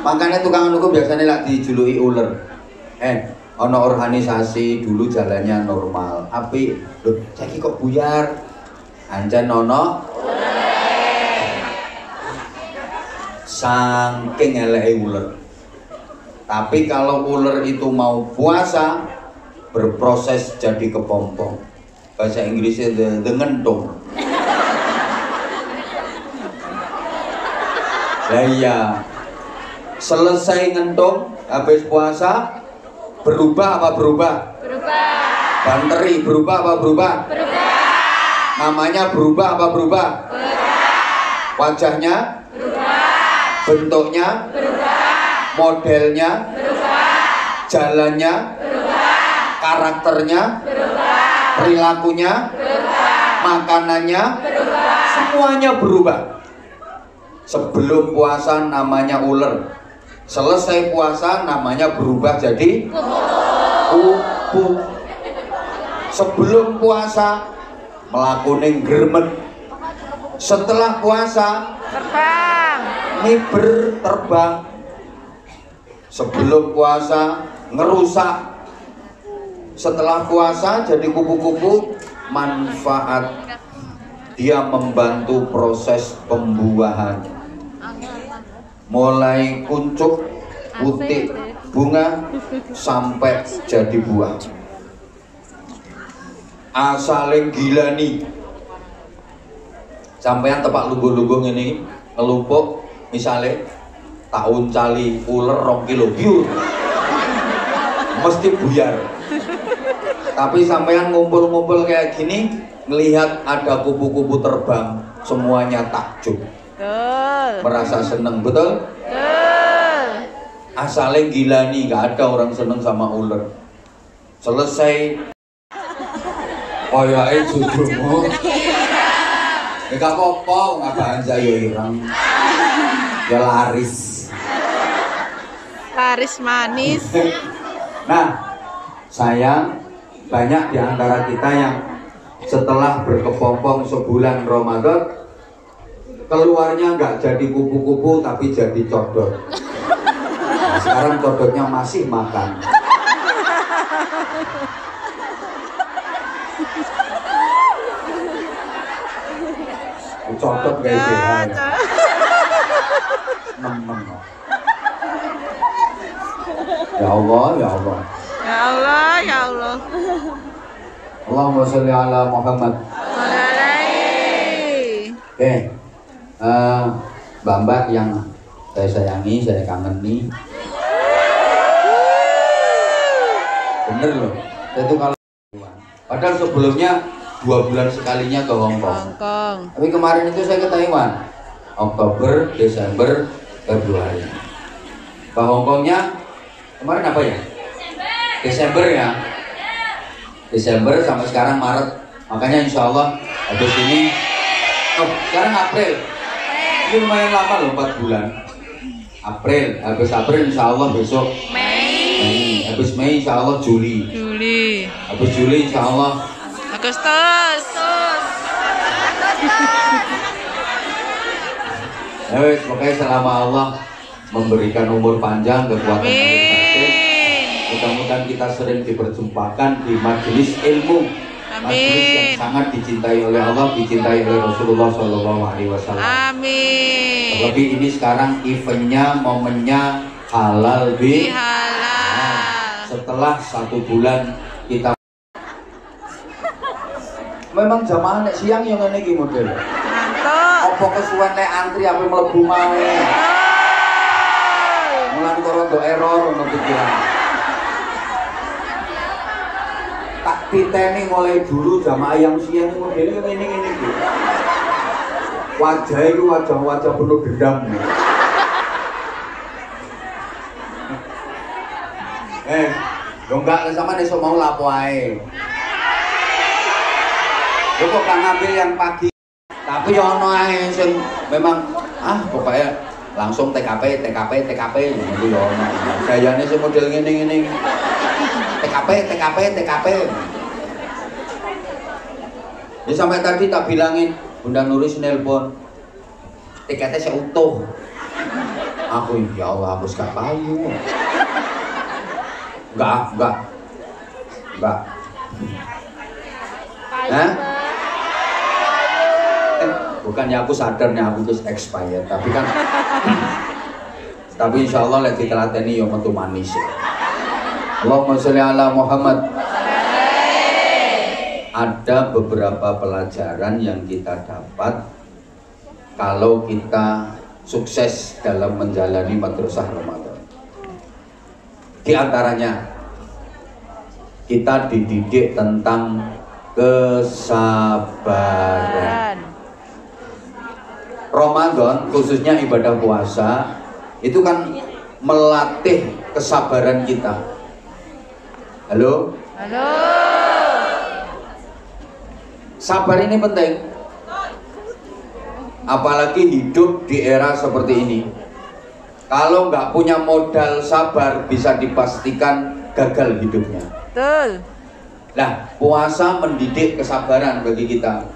[SPEAKER 1] Makanya tukang nuku biasanya lak dijuluki ular. Ono organisasi dulu jalannya normal. Api, lho, saiki kok buyar. Ancen ono saking eleke ular. Tapi kalau ular itu mau puasa, berproses jadi kepompong. Bahasa Inggrisnya the ngentung. Lah iya. Selesai ngentung, habis puasa, berubah apa berubah? Berubah. Banteri berubah apa berubah? Berubah. Namanya berubah apa berubah? Berubah. Wajahnya? Berubah. Bentuknya? Berubah. Modelnya? Berubah. Jalannya? Berubah. Karakternya? Berubah. Perilakunya? Berubah. Makanannya? Berubah. Semuanya berubah. Sebelum puasa namanya ular. Selesai puasa namanya berubah jadi kupu. Sebelum puasa melakukan gremet. Setelah puasa terbang. Miber terbang. Sebelum puasa ngerusak. Setelah puasa jadi kupu-kupu. Manfaat, dia membantu proses pembuahan. Mulai kuncup, putih, bunga sampai jadi buah. Asaling gilani. Sampean tepak lungguh-lungguh ini ngelumpuk, misalnya tahun cali ular 2 kilo biur, mesti buyar. Tapi sampean ngumpul-ngumpul kayak gini, ngelihat ada kupu-kupu terbang, semuanya takjub. Merasa seneng, betul? Betul. Asalnya gilani, nggak ada orang seneng sama ular. Selesai, koyoke jujumu. Gak apa-apa, ngapain saya irang. Ya laris.
[SPEAKER 3] Laris manis.
[SPEAKER 1] Nah, sayang banyak di antara kita yang setelah berkepompong sebulan Ramadan, keluarnya nggak jadi kupu-kupu tapi jadi codot. Nah, sekarang codotnya masih makan. Codot gak ideal. Nemen. Ya Allah, ya Allah.
[SPEAKER 3] Ya Allah, ya Allah.
[SPEAKER 1] Allahumma sholli ala Muhammad. Oke. Mbak-mbak yang saya sayangi, saya kangeni. Bener loh. Itu kalau padahal sebelumnya 2 bulan sekalinya ke Hong Kong. Tapi kemarin itu saya ke Taiwan. Oktober, Desember, Februari. Ke Hong Kongnya kemarin apa ya? Desember ya. Desember sampai sekarang Maret. Makanya insya Allah habis ini, sekarang April. Ini lumayan lama loh, 4 bulan. April, habis April insya Allah besok Mei. Habis Mei insya Allah Juli. Habis Juli insya Allah
[SPEAKER 3] Agustus.
[SPEAKER 1] Pokoknya selama Allah memberikan umur panjang, kekuatan lahir batin, mudah-mudahan kita sering diperjumpakan di majelis ilmu, majelis yang sangat dicintai oleh Allah, dicintai oleh Rasulullah SAW.
[SPEAKER 3] Amin.
[SPEAKER 1] Terlebih ini sekarang eventnya, momennya halal bihalal. Setelah 1 bulan kita memang jamaah nek siang yang ngene iki model. Apa kesuwen nek antri apa mlebu mae. Mulan kok rondo error ngono pikiran. Tak titeni mulai dulu jamaah yang siang model ngene iki. Wajah itu wajah penuh dendam. Enggak sama esok mau lapo ae. Kok kan ngambil yang pagi. Tapi ya ono ae sing memang pokoknya langsung TKP gitu ya ono. Gayane sing model ngene-ngene. TKP. Ya sampai tadi tak bilangin, Bunda Nuris nelpon. Tiketnya saya utuh. Aku ya Allah, aku gak payu. Enggak. Bukannya aku sadarnya aku terus expired, tapi kan tapi insya Allah lagi telateni yang metu manis ya. Allahumma sholli ala Muhammad. Ada beberapa pelajaran yang kita dapat kalau kita sukses dalam menjalani madrasah Ramadan. Di antaranya kita dididik tentang kesabaran. Ramadan khususnya ibadah puasa itu kan melatih kesabaran kita. Halo? Sabar ini penting. Apalagi hidup di era seperti ini. Kalau nggak punya modal sabar bisa dipastikan gagal hidupnya.
[SPEAKER 3] Betul.
[SPEAKER 1] Nah, puasa mendidik kesabaran bagi kita.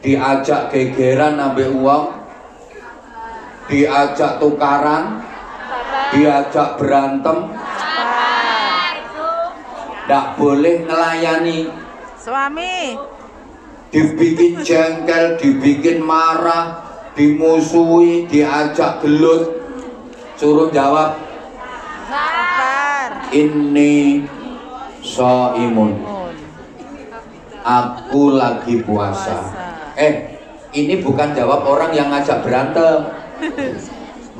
[SPEAKER 1] Diajak gegeran nambah uang, diajak tukaran, diajak berantem, tidak boleh ngelayani
[SPEAKER 3] suami,
[SPEAKER 1] dibikin jengkel, dibikin marah, dimusuhi, diajak gelut, suruh jawab
[SPEAKER 3] sabar.
[SPEAKER 1] Ini shaimun, aku lagi puasa. Ini bukan jawab orang yang ngajak berantem,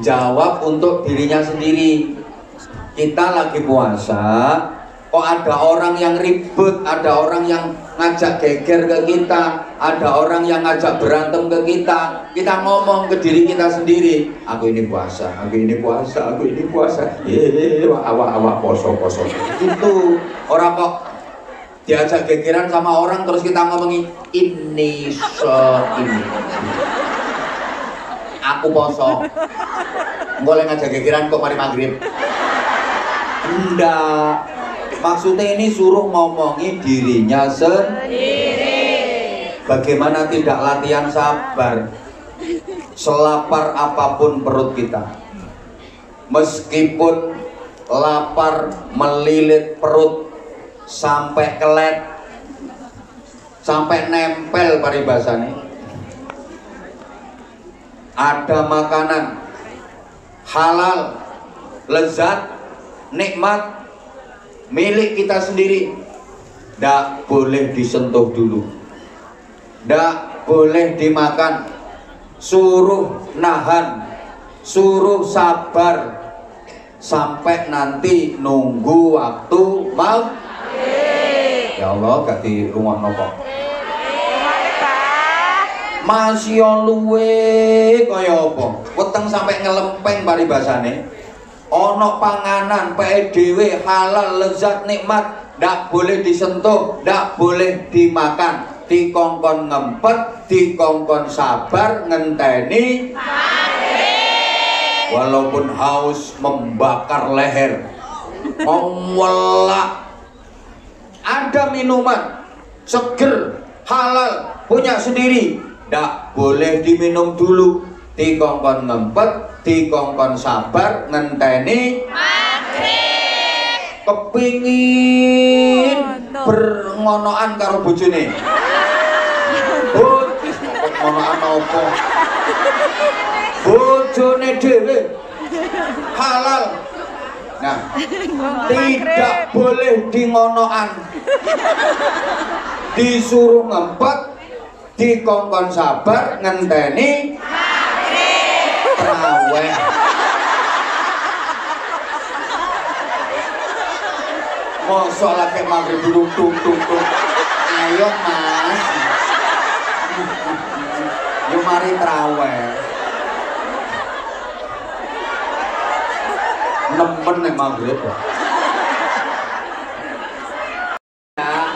[SPEAKER 1] jawab untuk dirinya sendiri. Kita lagi puasa, kok ada orang yang ribut, ada orang yang ngajak geger ke kita, ada orang yang ngajak berantem ke kita. Kita ngomong ke diri kita sendiri, aku ini puasa, aku ini puasa, aku ini puasa. Awak poso. Itu orang kok diajak gegeran sama orang terus kita ngomongin ini aku poso, boleh ngajak gegeran kok mari maghrib. Enggak, maksudnya ini suruh ngomongi dirinya sendiri. Bagaimana tidak latihan sabar? Selapar apapun perut kita, meskipun lapar melilit perut sampai kelet, sampai nempel paribasane. Ada makanan halal, lezat, nikmat milik kita sendiri, ndak boleh disentuh dulu, ndak boleh dimakan, suruh nahan, suruh sabar sampai nanti nunggu waktu maghrib. Ya Allah, gak di rumah nopo. Masih luwe kaya apa? Weteng sampai ngelempeng paribasane. ono panganan PDW halal lezat nikmat ndak boleh disentuh, ndak boleh dimakan, dikongkon ngempet, dikongkon sabar ngenteni walaupun haus membakar leher. Wallah, ada minuman seger halal punya sendiri, ndak boleh diminum dulu, dikongkon ngempet, dikongkon sabar ngenteni kepingin berngonoan karo bojone. Ngonoan apa? Bojone dhewe halal. Nah, tidak boleh dingonoan. Disuruh ngempet, dikongkon sabar ngenteni traweh. Mosok lagi maghrib tung. Ayo mas, yuk mari traweh. Nemen nih maghrib.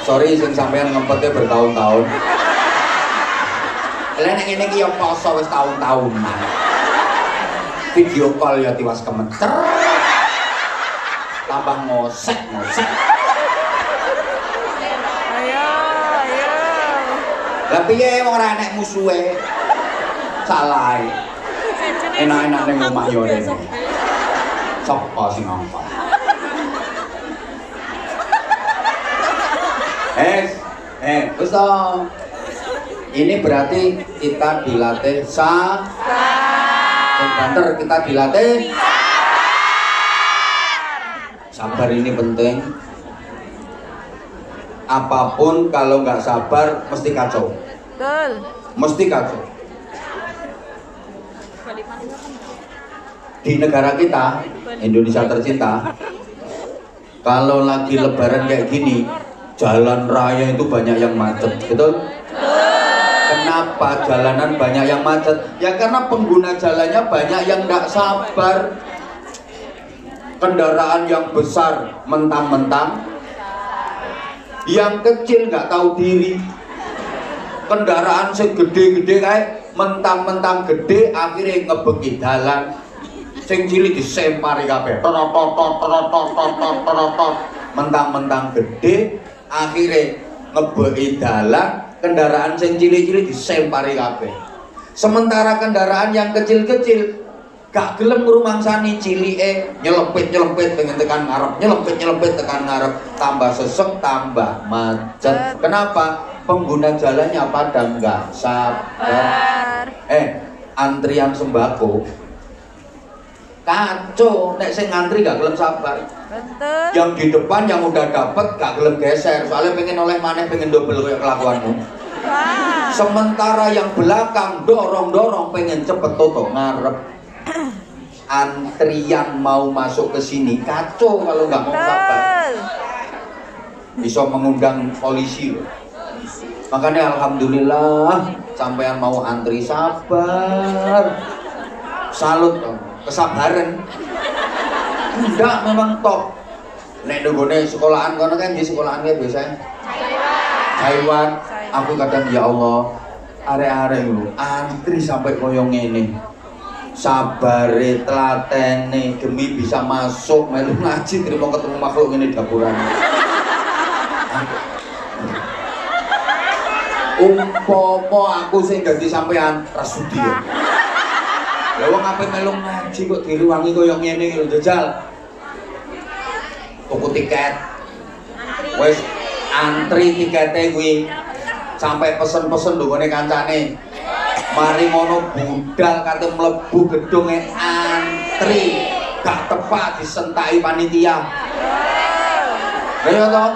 [SPEAKER 1] Sorry sing sampean ngempetnya bertahun-tahun. Lha nek ngene iki ya poso wis tahun-tahunan. Video call ya tiwas kemeter. Tambah ngosek.
[SPEAKER 3] Ayo.
[SPEAKER 1] Lah piye wong ora enek musuhe? Salah. Enak-enak ning omah yo rene. Sapa sing ngongkon? Wis to. Ini berarti kita dilatih sabar. Kita dilatih sabar. Ini penting. Apapun kalau nggak sabar mesti kacau.
[SPEAKER 3] Betul.
[SPEAKER 1] Mesti kacau. Di negara kita, Indonesia tercinta, kalau lagi lebaran kayak gini, jalan raya itu banyak yang macet, betul? Kenapa jalanan banyak yang macet? Ya karena pengguna jalannya banyak yang nggak sabar. Kendaraan yang besar mentang-mentang, yang kecil nggak tahu diri. Kendaraan segede-gede kayak mentang-mentang gede akhirnya ngebeki dalan. Sing cilik disempari kabeh. Mentang-mentang gede akhirnya ngebeki dalan. Kendaraan sing cilik-cilik disempari kabeh. Sementara kendaraan yang kecil-kecil gak gelem ngrumangsani cilike, nyelepit pengen tekan ngarep, nyelepit tekan ngarep, tambah sesek, tambah macet. Kenapa? Pengguna jalannya pada nggak sabar. Antrian sembako kacau, nek sing ngantri gak gelem sabar.
[SPEAKER 3] Betul.
[SPEAKER 1] Yang di depan yang udah dapet gak gelem geser, soalnya pengen oleh maneh, pengen double kayak kelakuanmu.
[SPEAKER 3] Wah.
[SPEAKER 1] Sementara yang belakang dorong pengen cepet toto ngarep. Antrian mau masuk ke sini kacau kalau nggak mau sabar. Bisa mengundang polisi loh. Makanya alhamdulillah sampean mau antri sabar. Salut dong, kesabaran. Enggak, memang top. Nek nggone sekolahan kono kan di sekolahan ki biasanya Taiwan. Aku kadang ya Allah, arek-arek lho antri sampai koyo ngene. Sabare telatene demi bisa masuk melu ngaji terima ketemu makhluk ngene dapuran. Umpomo aku sing dadi sampean rasudi. Lah wong ape melu ngaji kok diruwangi koyo ngene iki lho jajal. Tuku tiket. Wis antri tikete kuwi sampai pesen-pesen ndongone kancane. Mari ngono budal kate mlebu gedunge antri gak tepak disentaki panitia. Ayo to.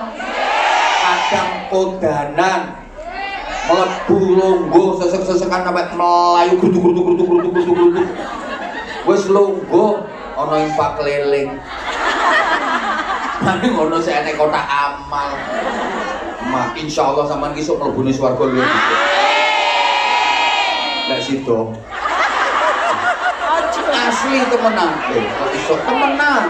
[SPEAKER 1] Kadang kodanan mlebu longgo sesek-sesekan sampai melayu grutuk. Wis longgo ana ing pak keliling. Nanti ngono sik enek kotak amal. Insyaallah sampean ki sok mlebune swarga lho. Lek sido asli temenan. Kok iso temenan?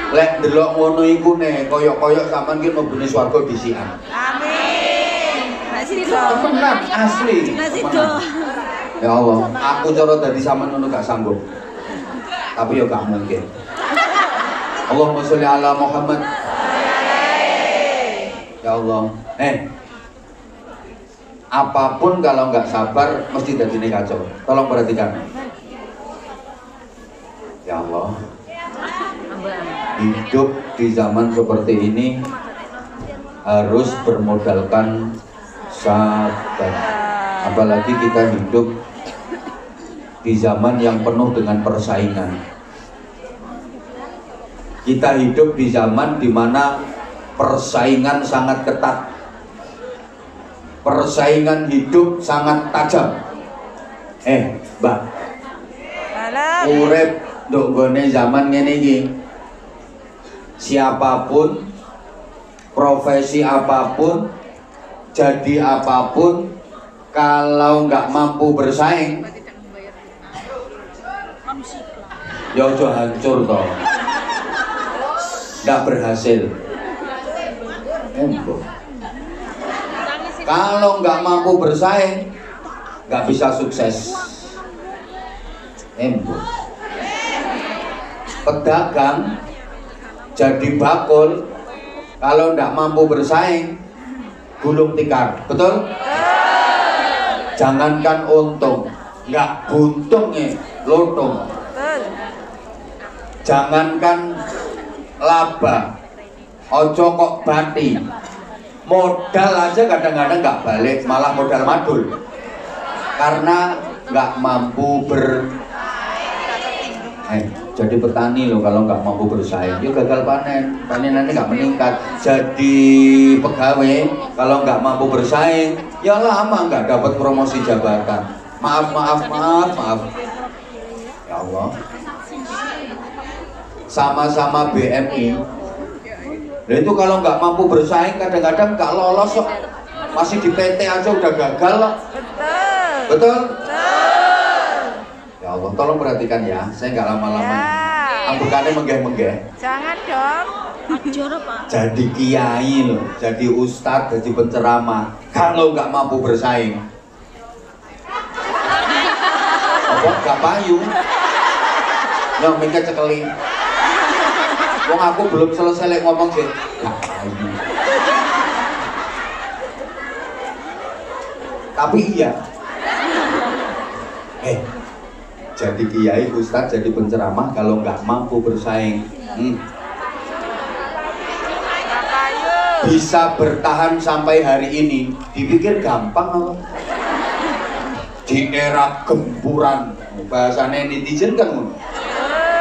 [SPEAKER 1] Lek delok ngono iku ne, koyok-koyok sampean ki mlebune swarga dhisikan.
[SPEAKER 3] Amin. Nasido.
[SPEAKER 1] Temenan asli.
[SPEAKER 3] Nasido.
[SPEAKER 1] Ya Allah, aku cara dadi sampean ngono gak sanggup. Tapi ya gak mungkin. Allahumma sholli ala Muhammad. Ya Allah. Apapun kalau nggak sabar mesti dadine kacau. Tolong perhatikan. Ya Allah. Hidup di zaman seperti ini harus bermodalkan sabar. Apalagi kita hidup di zaman yang penuh dengan persaingan. Kita hidup di zaman di mana persaingan sangat ketat. Persaingan hidup sangat tajam. Mbak. Urip nduk nggone zaman ngene iki. Siapapun, profesi apapun, jadi apapun, kalau nggak mampu bersaing, ya udah hancur toh, nggak berhasil. Kalau nggak mampu bersaing, nggak bisa sukses. Pedagang jadi bakul, kalau nggak mampu bersaing, gulung tikar, betul? Jangankan untung, nggak buntung lotung. Jangankan laba, ojo kok bati. Modal aja kadang-kadang nggak balik, malah modal madul. Karena nggak mampu jadi petani loh kalau nggak mampu bersaing, dia gagal panen, panenannya nggak meningkat. Jadi pegawai kalau nggak mampu bersaing, ya lama nggak dapat promosi jabatan. Maaf. Ya Allah. Sama-sama BMI. Nah itu kalau nggak mampu bersaing kadang-kadang nggak lolos kok. Masih di PT aja udah gagal loh. Betul? Ya Allah, tolong perhatikan ya, saya nggak lama-lama.
[SPEAKER 3] Ya.
[SPEAKER 1] Anggukannya menggeh-menggeh.
[SPEAKER 3] Jangan dong.
[SPEAKER 1] Jadi kiai loh, jadi ustadz, jadi penceramah. Kalau nggak mampu bersaing, apa nggak payu? Yang mikir cekeli. Wong aku belum selesai ngomong sih. Nggak payu. Tapi iya. Jadi kiai, ustadz, jadi penceramah kalau nggak mampu bersaing, bisa bertahan sampai hari ini, dipikir gampang apa? Di era gempuran, bahasanya netizen kan,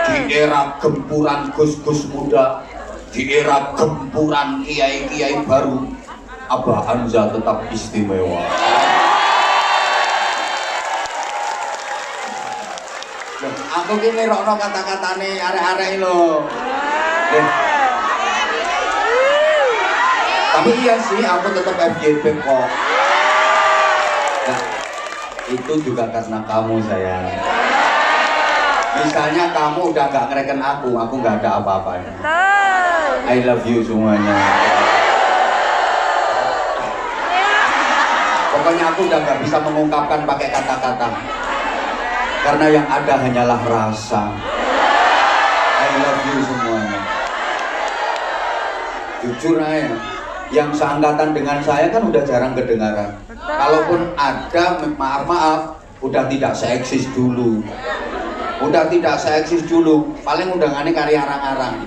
[SPEAKER 1] di era gempuran gus-gus muda, di era gempuran kiai-kiai baru, Abah Hamzah tetap istimewa. Aku kini rokno kata-katane arek-arek lho. Tapi iya sih, aku tetap FYP kok. Nah, itu juga karena kamu sayang. Misalnya kamu udah gak ngereken aku gak ada apa-apanya. I love you semuanya. Pokoknya aku udah gak bisa mengungkapkan pakai kata-kata. Karena yang ada hanyalah rasa. I love you semuanya. Jujur aja, yang seangkatan dengan saya kan udah jarang kedengaran. Kalaupun ada, maaf, udah tidak seeksis dulu. Paling undangannya karya arang-arang.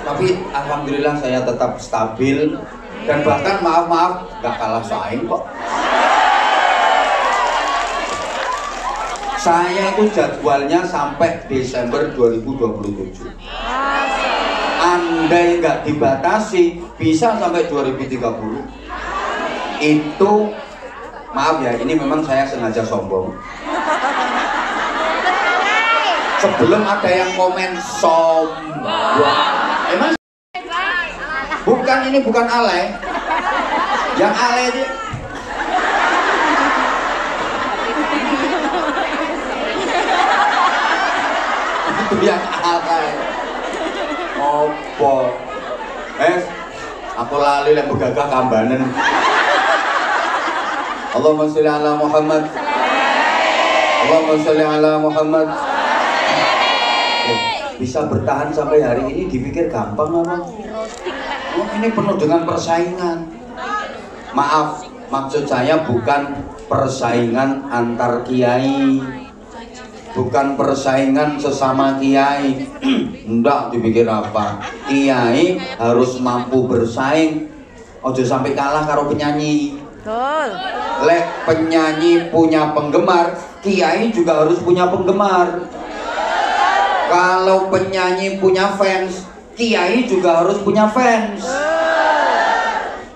[SPEAKER 1] Tapi alhamdulillah saya tetap stabil. Dan bahkan maaf, gak kalah saing kok. Saya itu jadwalnya sampai Desember 2027. Andai nggak dibatasi, bisa sampai 2030. Itu, maaf ya, ini memang saya sengaja sombong. Sebelum ada yang komen sombong, emang ini bukan alay. Yang alay itu yang akeh. Opo? Aku lali lek begagah kambanen. Allahumma sholli ala Muhammad. Allahumma sholli ala Muhammad. Bisa bertahan sampai hari ini dipikir gampang apa? Oh, ini penuh dengan persaingan. Maaf, maksud saya bukan persaingan antar kiai, bukan persaingan sesama kiai. Enggak dipikir apa, kiai harus mampu bersaing, ojo sampai kalah karo penyanyi.
[SPEAKER 3] Betul.
[SPEAKER 1] Lek penyanyi punya penggemar, kiai juga harus punya penggemar. Kalau penyanyi punya fans, kiai juga harus punya fans.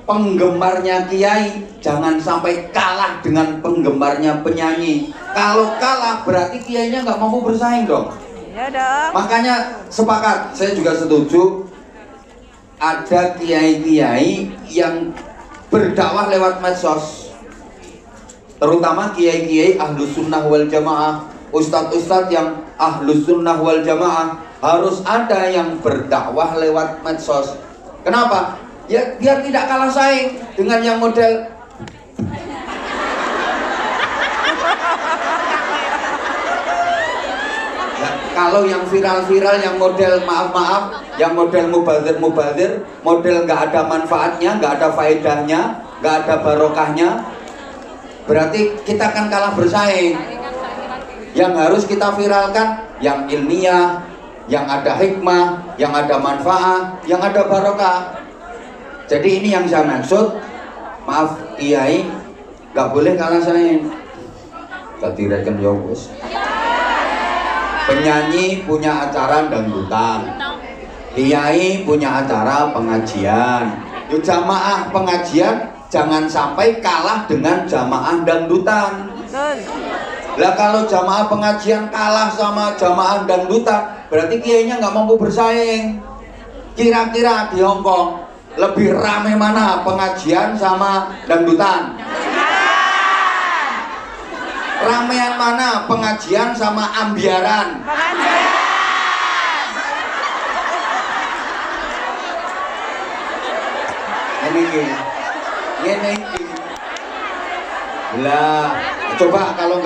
[SPEAKER 1] Penggemarnya kiai jangan sampai kalah dengan penggemarnya penyanyi. Kalau kalah berarti kiainya nggak mampu bersaing dong.
[SPEAKER 3] Iya dong.
[SPEAKER 1] Makanya sepakat, saya juga setuju ada kiai-kiai yang berdakwah lewat medsos, terutama kiai-kiai ahlus sunnah wal jamaah, ustadz-ustadz yang ahlus sunnah wal jamaah harus ada yang berdakwah lewat medsos. Kenapa? Ya biar tidak kalah saing dengan yang model ya, kalau yang viral-viral, yang model maaf-maaf, yang model mubazir, model nggak ada manfaatnya, nggak ada faedahnya, nggak ada barokahnya, berarti kita akan kalah bersaing. Yang harus kita viralkan yang ilmiah, yang ada hikmah, yang ada manfaat, yang ada barokah. Jadi ini yang saya maksud, maaf kiai, nggak boleh kalah saing. Tadi reken ya wis. Penyanyi punya acara dangdutan, kiai punya acara pengajian. Yo jamaah pengajian jangan sampai kalah dengan jamaah dangdutan. Lah kalau jamaah pengajian kalah sama jamaah dangdutan, berarti kiainya nggak mampu bersaing. Kira-kira di Hongkong lebih rame mana, pengajian sama dangdutan? Ramean mana, pengajian sama ambiaran? Ini lah, coba kalau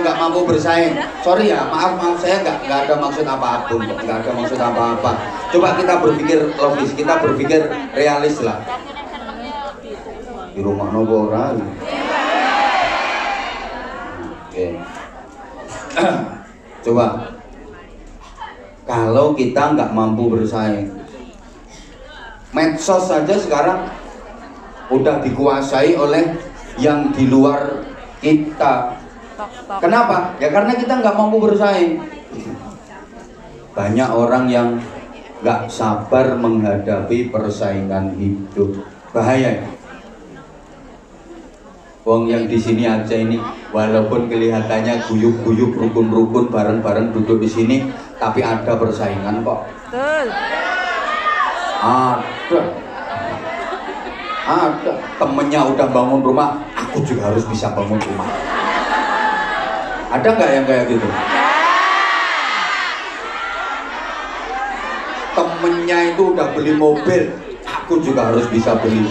[SPEAKER 1] nggak mampu bersaing, sorry ya, maaf saya nggak ada maksud apapun, nggak ada maksud apa-apa. Coba kita berpikir logis, kita berpikir realis lah. Di rumah nopo ora. Oke. Coba kalau kita nggak mampu bersaing, medsos saja sekarang udah dikuasai oleh yang di luar kita. Kenapa? Ya karena kita nggak mampu bersaing. Banyak orang yang nggak sabar menghadapi persaingan hidup. Bahaya. Wong yang di sini aja ini, walaupun kelihatannya guyup-guyup, rukun-rukun, bareng-bareng duduk di sini, tapi ada persaingan kok.
[SPEAKER 3] Betul.
[SPEAKER 1] Ada temennya udah bangun rumah, aku juga harus bisa bangun rumah. Ada nggak yang kayak gitu? Temennya itu udah beli mobil, aku juga harus bisa beli.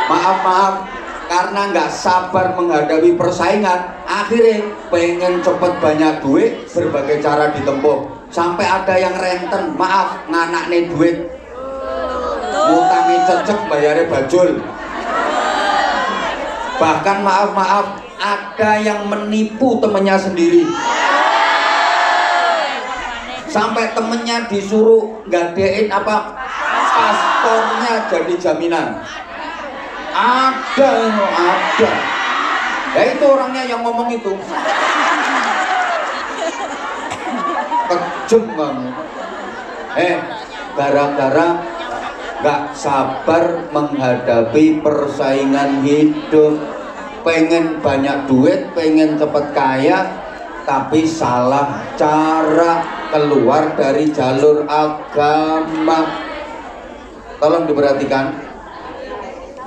[SPEAKER 1] Maaf, karena nggak sabar menghadapi persaingan, akhirnya pengen cepet banyak duit, berbagai cara ditempuh. Sampai ada yang renten, maaf, nganakne duit, ngutangi cecek, bayarnya bajul. Bahkan maaf, ada yang menipu temennya sendiri. Sampai temennya disuruh gadein apa, paspornya jadi jaminan. Ada. Ya itu orangnya yang ngomong itu. Kejem kamu. Gara-gara gak sabar menghadapi persaingan hidup, pengen banyak duit, pengen cepet kaya, tapi salah cara, keluar dari jalur agama. Tolong diperhatikan.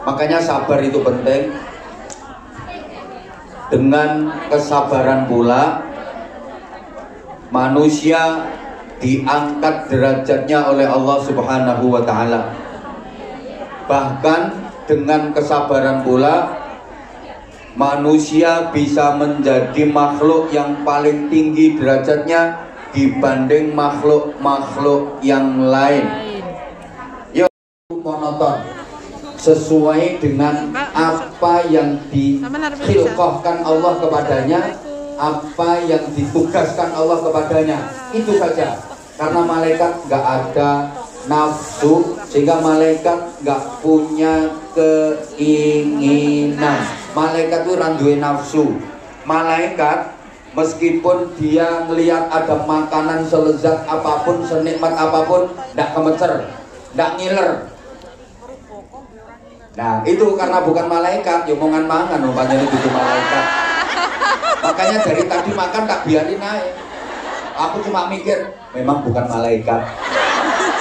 [SPEAKER 1] Makanya sabar itu penting. Dengan kesabaran pula manusia diangkat derajatnya oleh Allah Subhanahu wa Ta'ala. Bahkan dengan kesabaran pula manusia bisa menjadi makhluk yang paling tinggi derajatnya dibanding makhluk-makhluk yang lain. Yuk, monoton sesuai dengan apa yang dikhilqahkan Allah kepadanya, apa yang ditugaskan Allah kepadanya, itu saja. Karena malaikat nggak ada nafsu, sehingga malaikat nggak punya keinginan. Malaikat itu randuwe nafsu. Malaikat meskipun dia melihat ada makanan selezat apapun, senikmat apapun, nggak kemecer, nggak ngiler. Nah itu karena bukan malaikat, ya omongan mangan umpamanya itu malaikat. Makanya dari tadi makan tak biarin naik. Aku cuma mikir, memang bukan malaikat.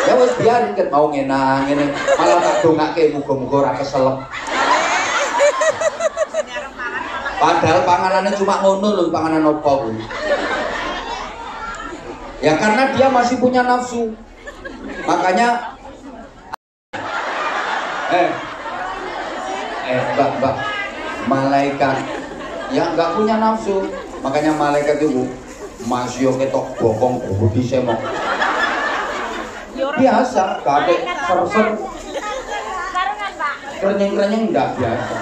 [SPEAKER 1] Ya wes biarin kan mau ngenang ini, malah tak dongake muga-muga ora keselep. Padahal panganannya cuma ngono lho, panganan opo. Ya karena dia masih punya nafsu. Makanya mbak, malaikat yang nggak punya nafsu, makanya malaikat itu masih ketok bokong budi semok biasa, kadek serser kerenyeng enggak biasa.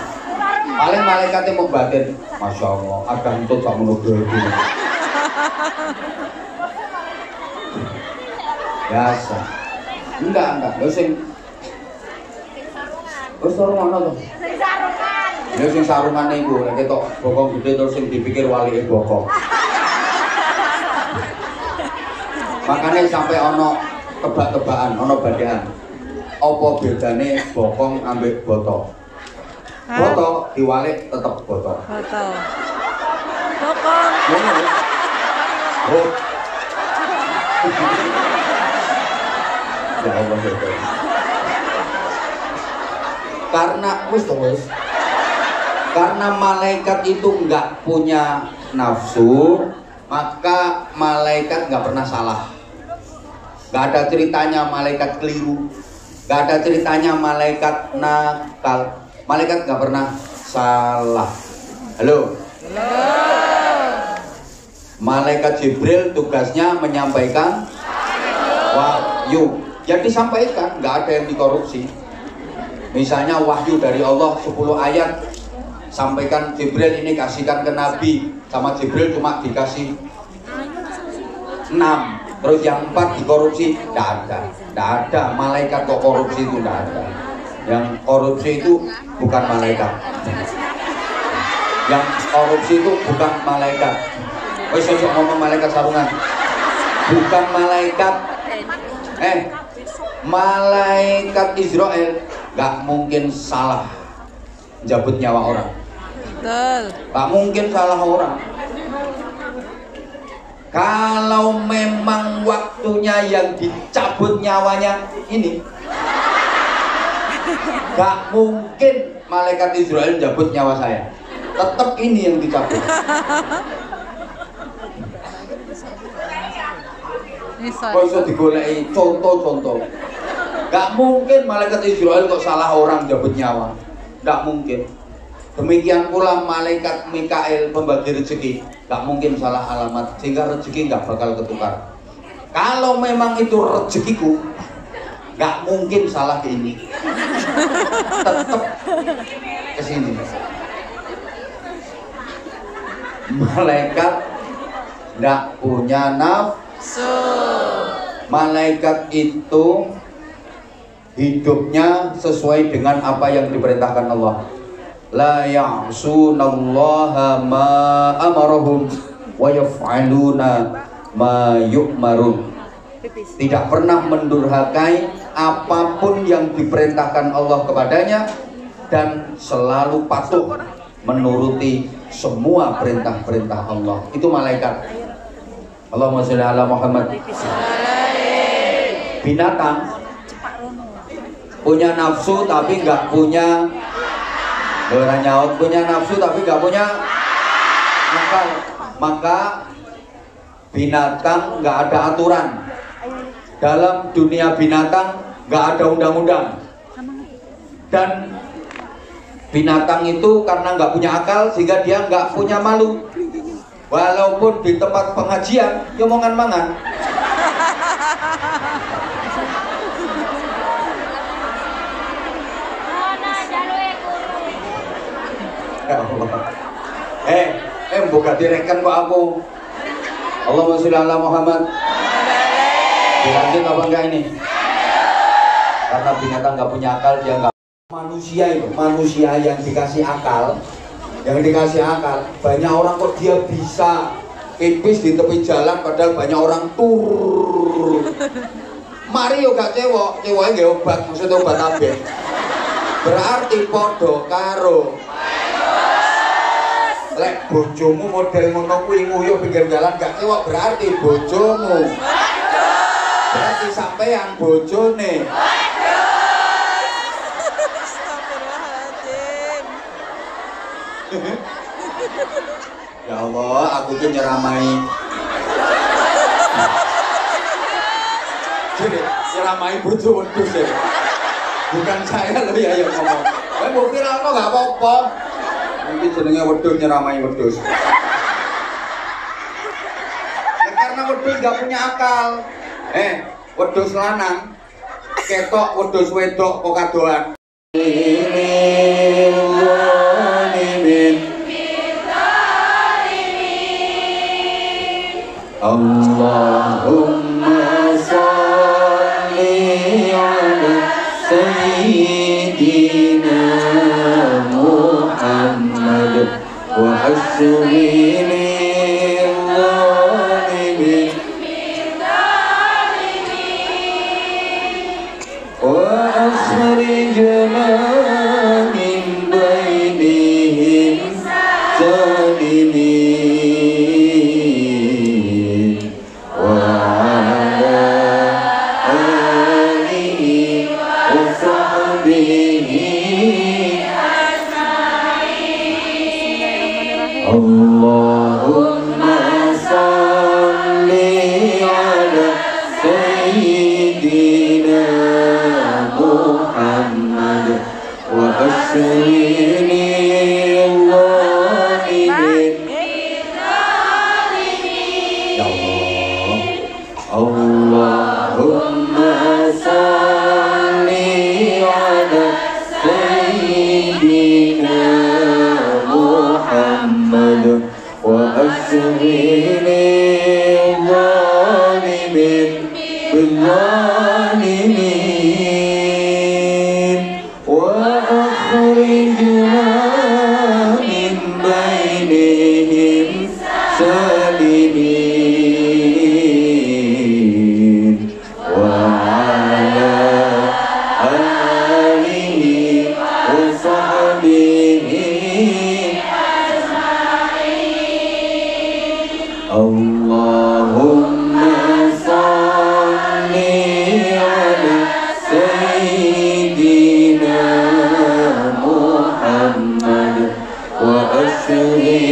[SPEAKER 1] Paling malaikatnya mau batin, masya Allah, ada untuk kamu nugel gini biasa, enggak, terus mana tuh? Ya sing sarungan iku nek ketok bokong gede terus sing dipikir walike bokong. Makanya sampai ono tebak-tebakan, ono badean. Apa bedane bokong ambek boto? Boto diwalik tetep boto.
[SPEAKER 3] Boto. Bokong.
[SPEAKER 1] Oh. Ya Allah itu. Karena karena malaikat itu nggak punya nafsu, maka malaikat nggak pernah salah. Nggak ada ceritanya malaikat keliru, nggak ada ceritanya malaikat nakal. Malaikat nggak pernah salah. Halo. Malaikat Jibril tugasnya menyampaikan wahyu. Yang disampaikan nggak ada yang dikorupsi. Misalnya wahyu dari Allah 10 ayat, sampaikan Jibril ini kasihkan ke Nabi, sama Jibril cuma dikasih 6, terus yang 4 dikorupsi, tidak ada. Malaikat kok korupsi itu tidak ada. Yang korupsi itu bukan malaikat. Yang korupsi itu bukan malaikat. Sosok ngomong malaikat sarungan, bukan malaikat. Malaikat Israel nggak mungkin salah jabut nyawa orang.
[SPEAKER 3] Betul.
[SPEAKER 1] Nggak mungkin salah orang. Kalau memang waktunya yang dicabut nyawanya ini, nggak mungkin malaikat Israel jabut nyawa saya. Tetap ini yang dicabut. Kok iso digoleki contoh-contoh. Gak mungkin malaikat Israel kok salah orang jabut nyawa. Gak mungkin. Demikian pula malaikat Mikael pembagi rezeki, gak mungkin salah alamat, sehingga rezeki gak bakal ketukar. Kalau memang itu rezekiku, gak mungkin salah ke ini. Tetap ke sini. Malaikat gak punya nafsu. Malaikat itu hidupnya sesuai dengan apa yang diperintahkan Allah. La ya'sunallaha ma amarahum wa yaf'aluna ma yu'marun. Tidak pernah mendurhakai apapun yang diperintahkan Allah kepadanya dan selalu patuh menuruti semua perintah-perintah Allah. Itu malaikat. Allahumma sholli ala Muhammad. Binatang punya nafsu tapi nggak punya orang nyaut, punya nafsu tapi nggak punya akal. Maka binatang nggak ada aturan. Dalam dunia binatang nggak ada undang-undang. Dan binatang itu karena nggak punya akal sehingga dia nggak punya malu. Walaupun di tempat pengajian, ya mangan-mangan. Ya Allah. Buka direkan kok aku. Allahumma sholli ala Muhammad. Dilanjut apa enggak ini? Karena binatang nggak punya akal, dia nggak. Manusia itu, manusia yang dikasih akal, banyak orang kok dia bisa pipis di tepi jalan padahal banyak orang tur. Mari yo gak cewek, ceweknya nggak obat, maksudnya obat abet. Berarti podo karo lek bojomu model ngono kuwi nguyuh pinggir jalan gak cewek, berarti bojomu. Berarti sampean bojone. Ya Allah, aku tuh nyeramai. Jadi nyeramai bojo wedhus ya. Bukan saya loh ya yang ngomong. Mau viral kok gak apa-apa. Ini jenenge wedhus nyeramai wedhus. Ya, karena wedhus gak punya akal. Wedhus lanang ketok wedhus wedok kok kadoan.
[SPEAKER 2] Allahumma salli ala Sayyidina Muhammad wa asrini وأخرجنا من بينهم سالمين وعلى آله وصحبه أجمعين اللهم صل على سيدنا محمد وأشرني الظالمين يا الله اللهم صل على سيدنا محمد وأشرني الظالمين بالظالمين وأخرجنا من بينهم سالمين وعلى آله وصحبه أجمعين اللهم صل على سيدنا محمد وأشرني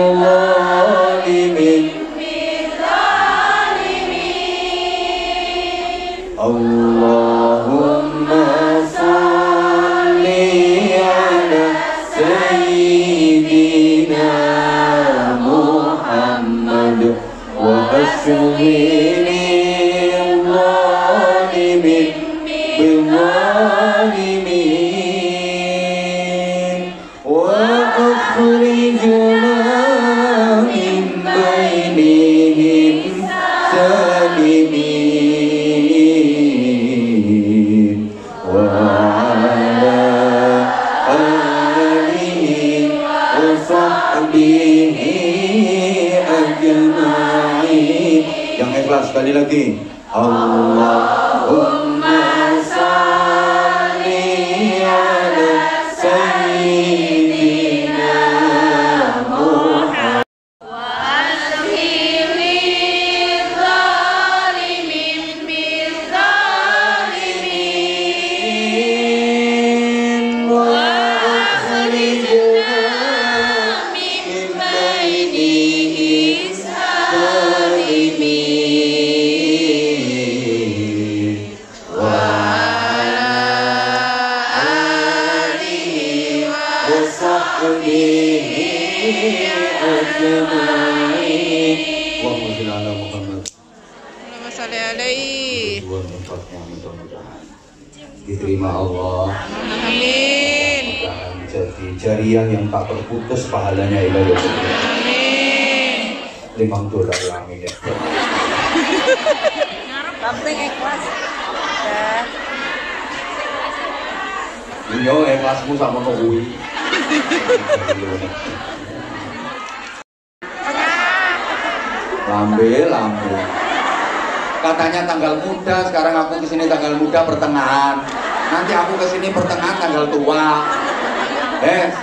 [SPEAKER 2] الظالمين اللهم صل على سيدنا محمد وأشرني الظالمين بالظالمين وأخرجنا من بينهم سالمين وعلى آله وصحبه أجمعين. Yang ikhlas sekali lagi. Allahumma salli ala sayyidina Muhammad
[SPEAKER 1] sahbihi ajma'in. Allahumma shalli ala Muhammad.
[SPEAKER 3] Allahumma shalli alaihi.
[SPEAKER 1] Mudah-mudahan diterima Allah.
[SPEAKER 3] Amin.
[SPEAKER 1] Dan jadi jariah yang tak terputus pahalanya ila yaumil
[SPEAKER 3] Amin.
[SPEAKER 1] $5 amin ya.
[SPEAKER 3] Penting ikhlas. Ya.
[SPEAKER 1] Yo ikhlasmu sama kuwi. Lambe. Katanya tanggal muda, sekarang aku kesini tanggal muda pertengahan. Nanti aku kesini pertengahan tanggal tua.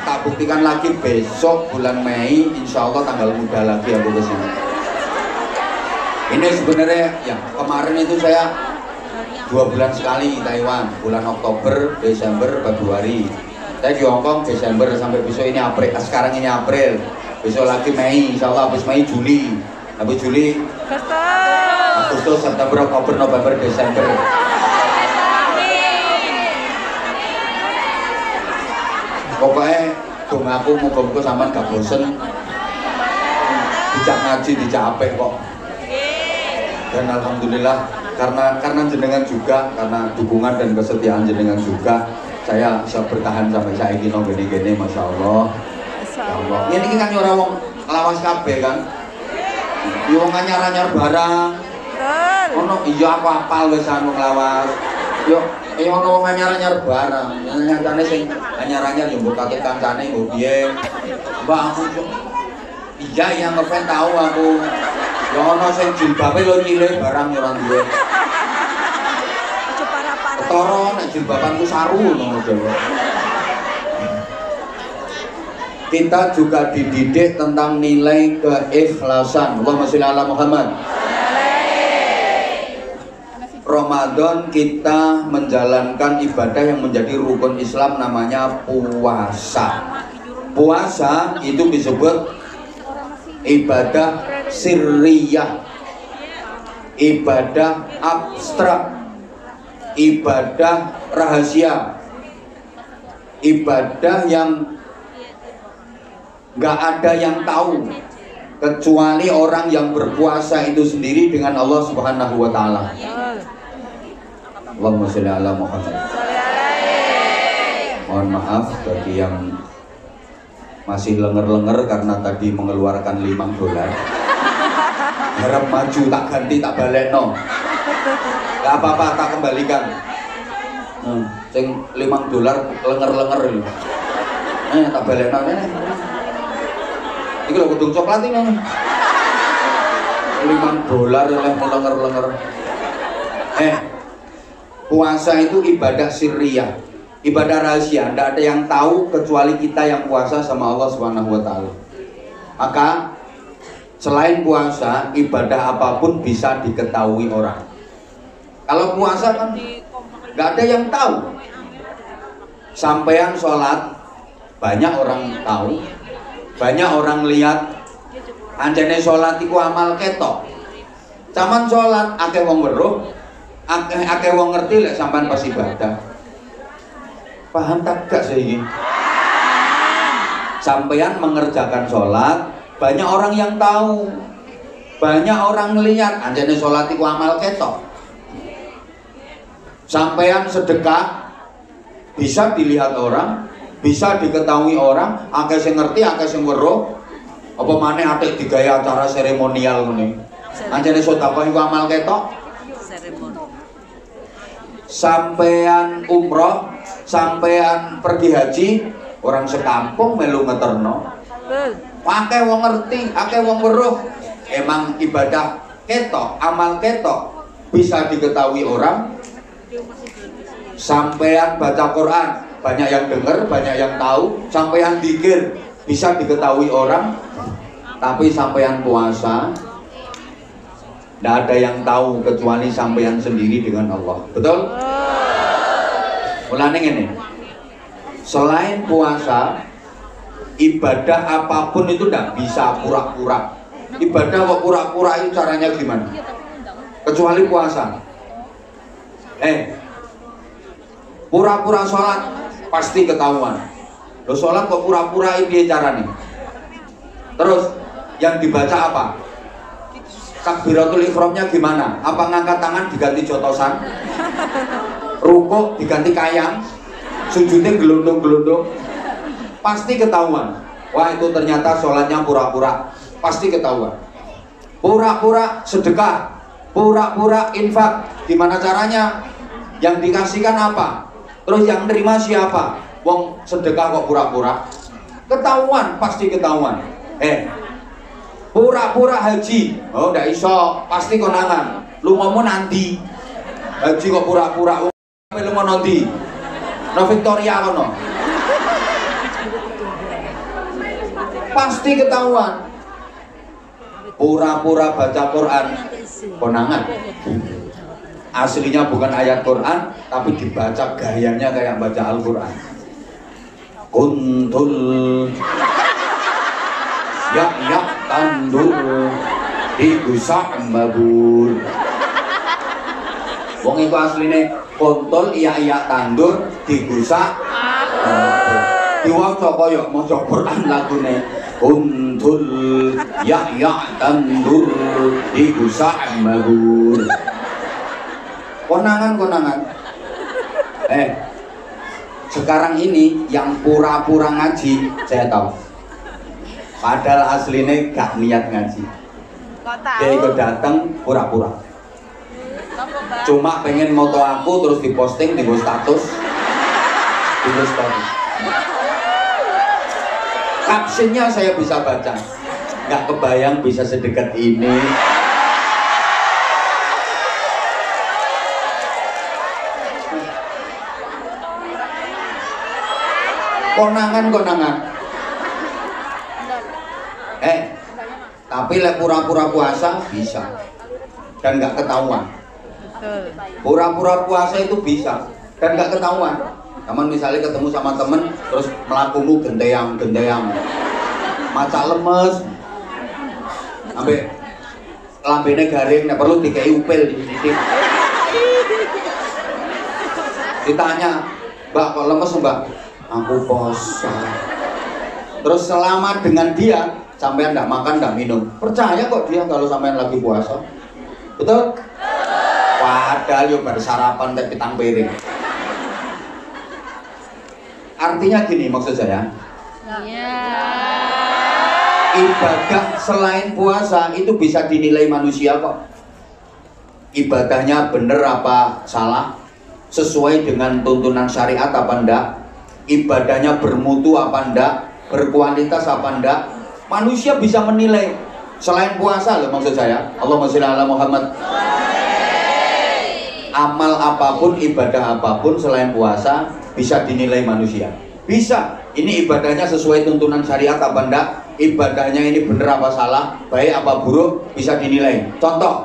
[SPEAKER 1] Tak buktikan lagi besok bulan Mei, insya Allah tanggal muda lagi aku kesini. Ini sebenarnya ya kemarin itu saya 2 bulan sekali di Taiwan, bulan Oktober, Desember, Februari. Saya di Hongkong Desember sampai besok ini April. Sekarang ini April, besok lagi Mei, insya Allah habis Mei Juli, habis Juli Agustus, September, Oktober, November, Desember. Pokoknya dong aku muka-muka sampean gak bosen. Dijak ngaji, dijak apik kok. Dan alhamdulillah karena jenengan juga, karena dukungan dan kesetiaan jenengan juga, saya bisa bertahan sampai saya ini gini-gini, masya Allah. Ya Allah. Ini kan orang wong lawas kabeh kan. Yo wong anyar-anyar barang. Ono iya aku apal wis anu nglawas. Yo ono wong anyar-anyar barang. Nyatane sing anyar-anyar yo mbok kakek kancane mbok piye. Mbak aku iya yang ngefan tahu aku. Yo ono sing jilbabe lo cilik barang yo ora duwe. Ketara nek jilbabanku saru ngono dhewe. Kita juga dididik tentang nilai keikhlasan. Allahumma sholli ala Muhammad. Ramadan kita menjalankan ibadah yang menjadi rukun Islam, namanya puasa. Puasa itu disebut ibadah sirriyah, ibadah abstrak, ibadah rahasia, ibadah yang nggak ada yang tahu kecuali orang yang berpuasa itu sendiri dengan Allah Subhanahu wa Ta'ala. Allahumma sholli ala Muhammad. Mohon maaf bagi yang masih lenger-lenger karena tadi mengeluarkan $5. Harap maju tak ganti tak balik no. Gak apa-apa tak kembalikan. Sing $5 lenger-lenger ini. Tak balik no. Ini lho kudung coklat ini. $5 oleh lenger-lenger. Puasa itu ibadah sirriyah, ibadah rahasia. Tidak ada yang tahu kecuali kita yang puasa sama Allah Subhanahu wa Ta'ala. Maka selain puasa, ibadah apapun bisa diketahui orang. Kalau puasa kan nggak ada yang tahu. Sampean sholat banyak orang tahu, banyak orang lihat. Anjane sholat iku amal ketok. Zaman sholat akeh wong weruh, akeh wong ngerti lek sampean pas ibadah. Paham tak gak sih? Sampean mengerjakan sholat, banyak orang yang tahu, banyak orang lihat. Anjane sholat iku amal ketok. Sampean sedekah bisa dilihat orang, bisa diketahui orang, akeh sing ngerti, akeh sing weruh. Apa maneh atik digaya acara seremonial ngene. Anjane sedekah iku amal ketok. Sampean umroh, sampean pergi haji, orang sekampung melu ngeterno. Akeh wong ngerti, akeh wong weruh. Emang ibadah ketok, amal ketok bisa diketahui orang. Sampean baca Quran, banyak yang dengar, banyak yang tahu. Sampean zikir bisa diketahui orang. Tapi sampean puasa, tidak ada yang tahu kecuali sampean sendiri dengan Allah. Betul? Mulane ngene. Selain puasa, ibadah apapun itu tidak bisa pura-pura. Ibadah kok pura-pura itu caranya gimana? Kecuali puasa. Pura-pura sholat pasti ketahuan. Lo sholat kok pura-pura piye carane? Terus yang dibaca apa? Takbiratul ihramnya gimana? Apa ngangkat tangan diganti jotosan? Rukuk diganti kayang? Sujudnya gelundung-gelundung? Pasti ketahuan. Wah, itu ternyata sholatnya pura-pura. Pasti ketahuan. Pura-pura sedekah, pura-pura infak. Gimana caranya? Yang dikasihkan apa? Terus yang nerima siapa? Wong sedekah kok pura-pura? Ketahuan, pasti ketahuan. Pura-pura haji. Oh, ndak iso, pasti konangan. Lu ngomong nanti. Haji kok pura-pura. Lu mau nanti. No Victoria kono. Pasti ketahuan. Pura-pura baca Quran, konangan. Aslinya bukan ayat Quran, tapi dibaca gayanya kayak baca Al-Quran. Kuntul ya tandur digusak mabur. Wong iku asline kuntul iya tandur digusak diwaca kaya maca Quran lagune. Kuntul ya tandur digusak mabur. Konangan. Sekarang ini yang pura-pura ngaji, saya tahu. Padahal aslinya gak niat ngaji. Dia ikut datang pura-pura. Cuma pengen moto aku terus diposting di status. Captionnya saya bisa baca. Gak kebayang bisa sedekat ini. Konangan. Tapi lek pura-pura puasa bisa dan nggak ketahuan. Pura-pura puasa itu bisa dan nggak ketahuan. Kamu misalnya ketemu sama temen terus melakumu gendeyang, maca lemes, sampai lambene garing, nggak perlu dikei upil di. Ditanya, Mbak kok lemes Mbak? Aku puasa. Terus selama dengan dia sampean enggak makan, enggak minum, percaya kok dia kalau sampean lagi puasa. Betul? Padahal yo baru sarapan teh pitang piring. Artinya gini maksud saya. Iya. Ibadah selain puasa itu bisa dinilai manusia kok. Ibadahnya bener apa salah? Sesuai dengan tuntunan syariat apa enggak? Ibadahnya bermutu apa enggak, berkualitas apa enggak, manusia bisa menilai. Selain puasa loh maksud saya. Allahumma sholli ala Muhammad. Amal apapun, ibadah apapun selain puasa bisa dinilai manusia. Bisa. Ini ibadahnya sesuai tuntunan syariat apa enggak, ibadahnya ini bener apa salah, baik apa buruk, bisa dinilai. Contoh,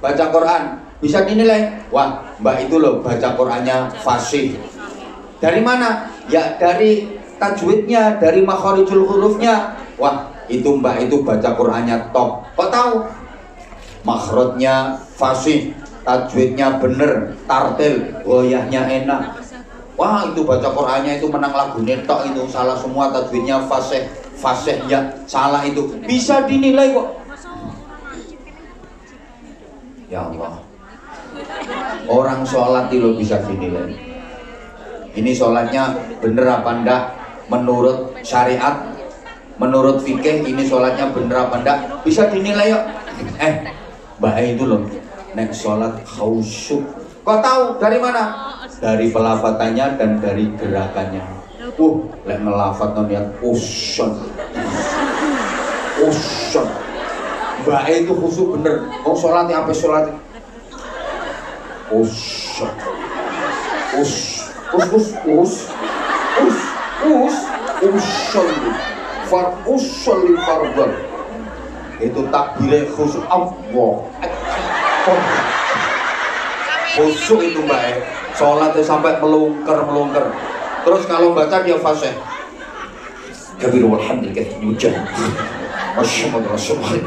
[SPEAKER 1] baca Quran bisa dinilai. Wah, mbak itu loh baca Qurannya fasih. Dari mana? Ya dari tajwidnya, dari makharijul hurufnya. Wah, itu mbak itu baca Qurannya top. Kok tahu? Makhrajnya fasih, tajwidnya bener, tartil, goyahnya enak. Wah, itu baca Qurannya itu menang lagu netok itu salah semua, tajwidnya fasihnya salah itu. Bisa dinilai kok. Ya Allah. Orang sholat itu bisa dinilai. Ini sholatnya bener apa enggak menurut syariat, menurut fikih ini sholatnya bener apa enggak bisa dinilai yuk. Mbak itu loh nek sholat khusyuk. Kok tahu dari mana? Dari pelafatannya dan dari gerakannya. Lek ngelafat niat usyuk. Mbak itu khusyuk bener. Oh sholatnya apa sholat? Usyuk. Usolli fardhan. Itu takbirnya khusyuk Allah. Khusyuk itu mbak, sholatnya sampai melungker. Terus kalau baca dia fasih. Kabir walhamdulillah yujah. Masyaallah Rasulullah.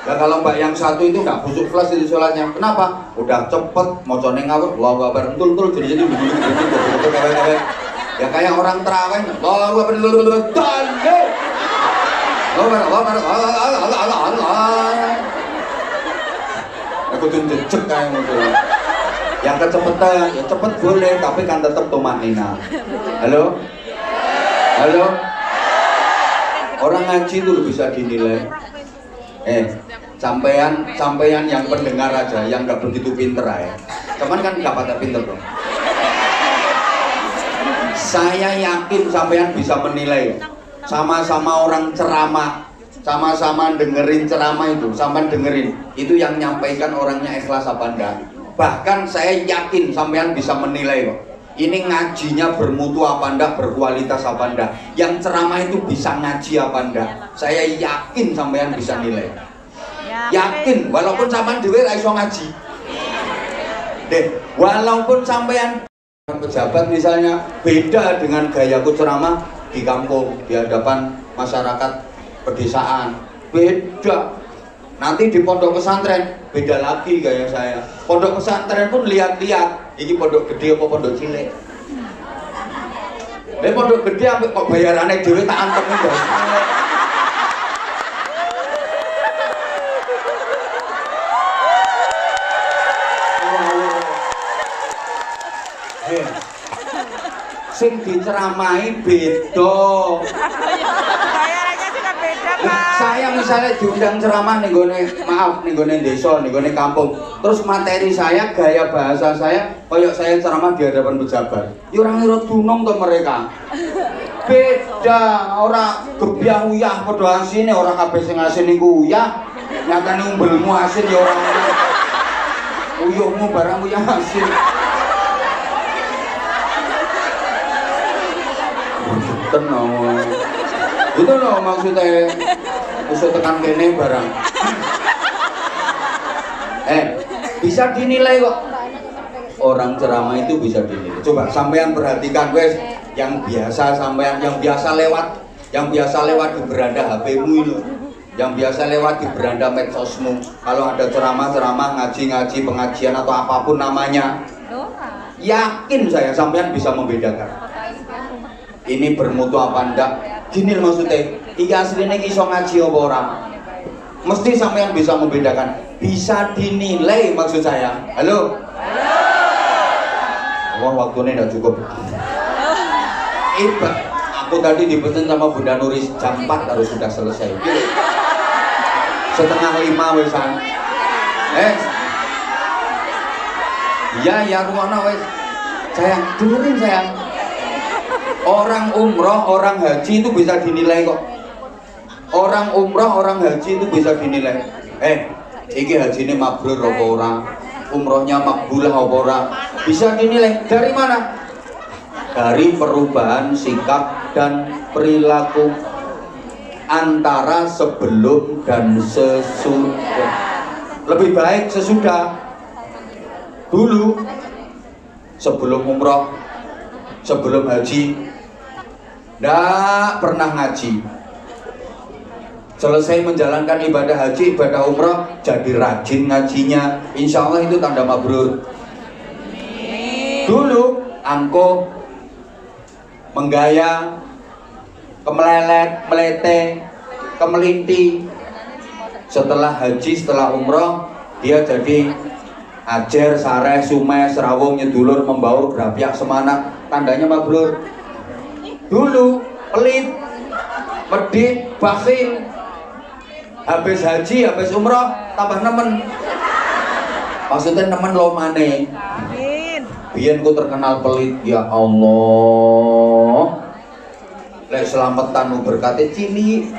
[SPEAKER 1] Ya kalau mbak yang satu itu nggak busuk flash itu sholatnya. Kenapa? Udah cepet, mau coneng ngawur, Allahu Akbar, betul jadi ya kayak orang terawih, Allahu Akbar, aku tunjuk kayak gitu. Yang kecepatan, ya cepet boleh, tapi kan tetap tumanina. Halo? Halo? Orang ngaji itu bisa dinilai. Sampean yang pendengar aja, yang nggak begitu pinter ya. Cuman kan nggak pada pinter dong. Saya yakin sampean bisa menilai. Sama-sama orang ceramah, sama-sama dengerin ceramah itu, sampean dengerin. Itu yang nyampaikan orangnya ikhlas apa enggak. Bahkan saya yakin sampean bisa menilai kok. Ini ngajinya bermutu apa enggak, berkualitas apa enggak. Yang ceramah itu bisa ngaji apa enggak. Saya yakin sampean bisa nilai. Yakin, walaupun sampean dhewe ra iso ngaji. Deh, walaupun sampean pejabat misalnya beda dengan gayaku ceramah di kampung, di hadapan masyarakat pedesaan, beda. Nanti di pondok pesantren beda lagi gaya saya. Pondok pesantren pun lihat-lihat, ini pondok gede apa pondok cilik. Pondok gede sampai kok bayarannya dhewe tak antemi guys. Sing diceramahi beda.
[SPEAKER 3] Bayarannya juga beda, Pak.
[SPEAKER 1] Saya misalnya diundang ceramah nih gone, maaf nih gone desa, nih gone kampung. Terus materi saya, gaya bahasa saya, koyok saya ceramah di hadapan pejabat. Ya orang ngira dunung to mereka. Beda, ora gebyah uyah padha asine, ora kabeh sing asin iku uyah. Nyatane umbelmu asin ya ora uyah. Uyuhmu barang uyah asin. Tenang, itu loh maksudnya usah tekan kene barang. Bisa dinilai kok. Orang ceramah itu bisa dinilai. Coba sampean perhatikan guys, yang biasa sampean, yang biasa lewat di beranda HP-mu itu, yang biasa lewat di beranda medsosmu. Kalau ada ceramah, ngaji, pengajian atau apapun namanya, yakin saya sampean bisa membedakan. Ini bermutu apa enggak? Gini maksudnya, iki aslinya iso ngaji apa orang? Mesti sampean bisa membedakan, bisa dinilai maksud saya. Halo? Wah, waktunya enggak cukup. Aku tadi dipesan sama Bunda Nuris jam 4 harus sudah selesai. Setengah 5 wesan. Ya ruana wes. Sayang, dengerin sayang. Orang umroh, orang haji itu bisa dinilai kok. Orang umroh, orang haji itu bisa dinilai. Iki haji ini mabrur apa ora? Umrohnya makbulah apa ora? Bisa dinilai dari mana? Dari perubahan sikap dan perilaku antara sebelum dan sesudah. Lebih baik sesudah. Dulu sebelum umroh, sebelum haji, nggak pernah ngaji. Selesai menjalankan ibadah haji, ibadah umrah, jadi rajin ngajinya. Insya Allah itu tanda mabrur. Dulu angko menggaya, kemelelet, melete, kemelinti. Setelah haji, setelah umrah, dia jadi ajer, sareh, sumeh, serawung, nyedulur, membaur, grapiak, semana. Tandanya mabrur. Dulu pelit, medit, bakhil. Habis haji, habis umrah, tambah nemen. Maksudnya nemen lo maneh. Biyen ku terkenal pelit, ya Allah. Lek selamatan berkate cilik.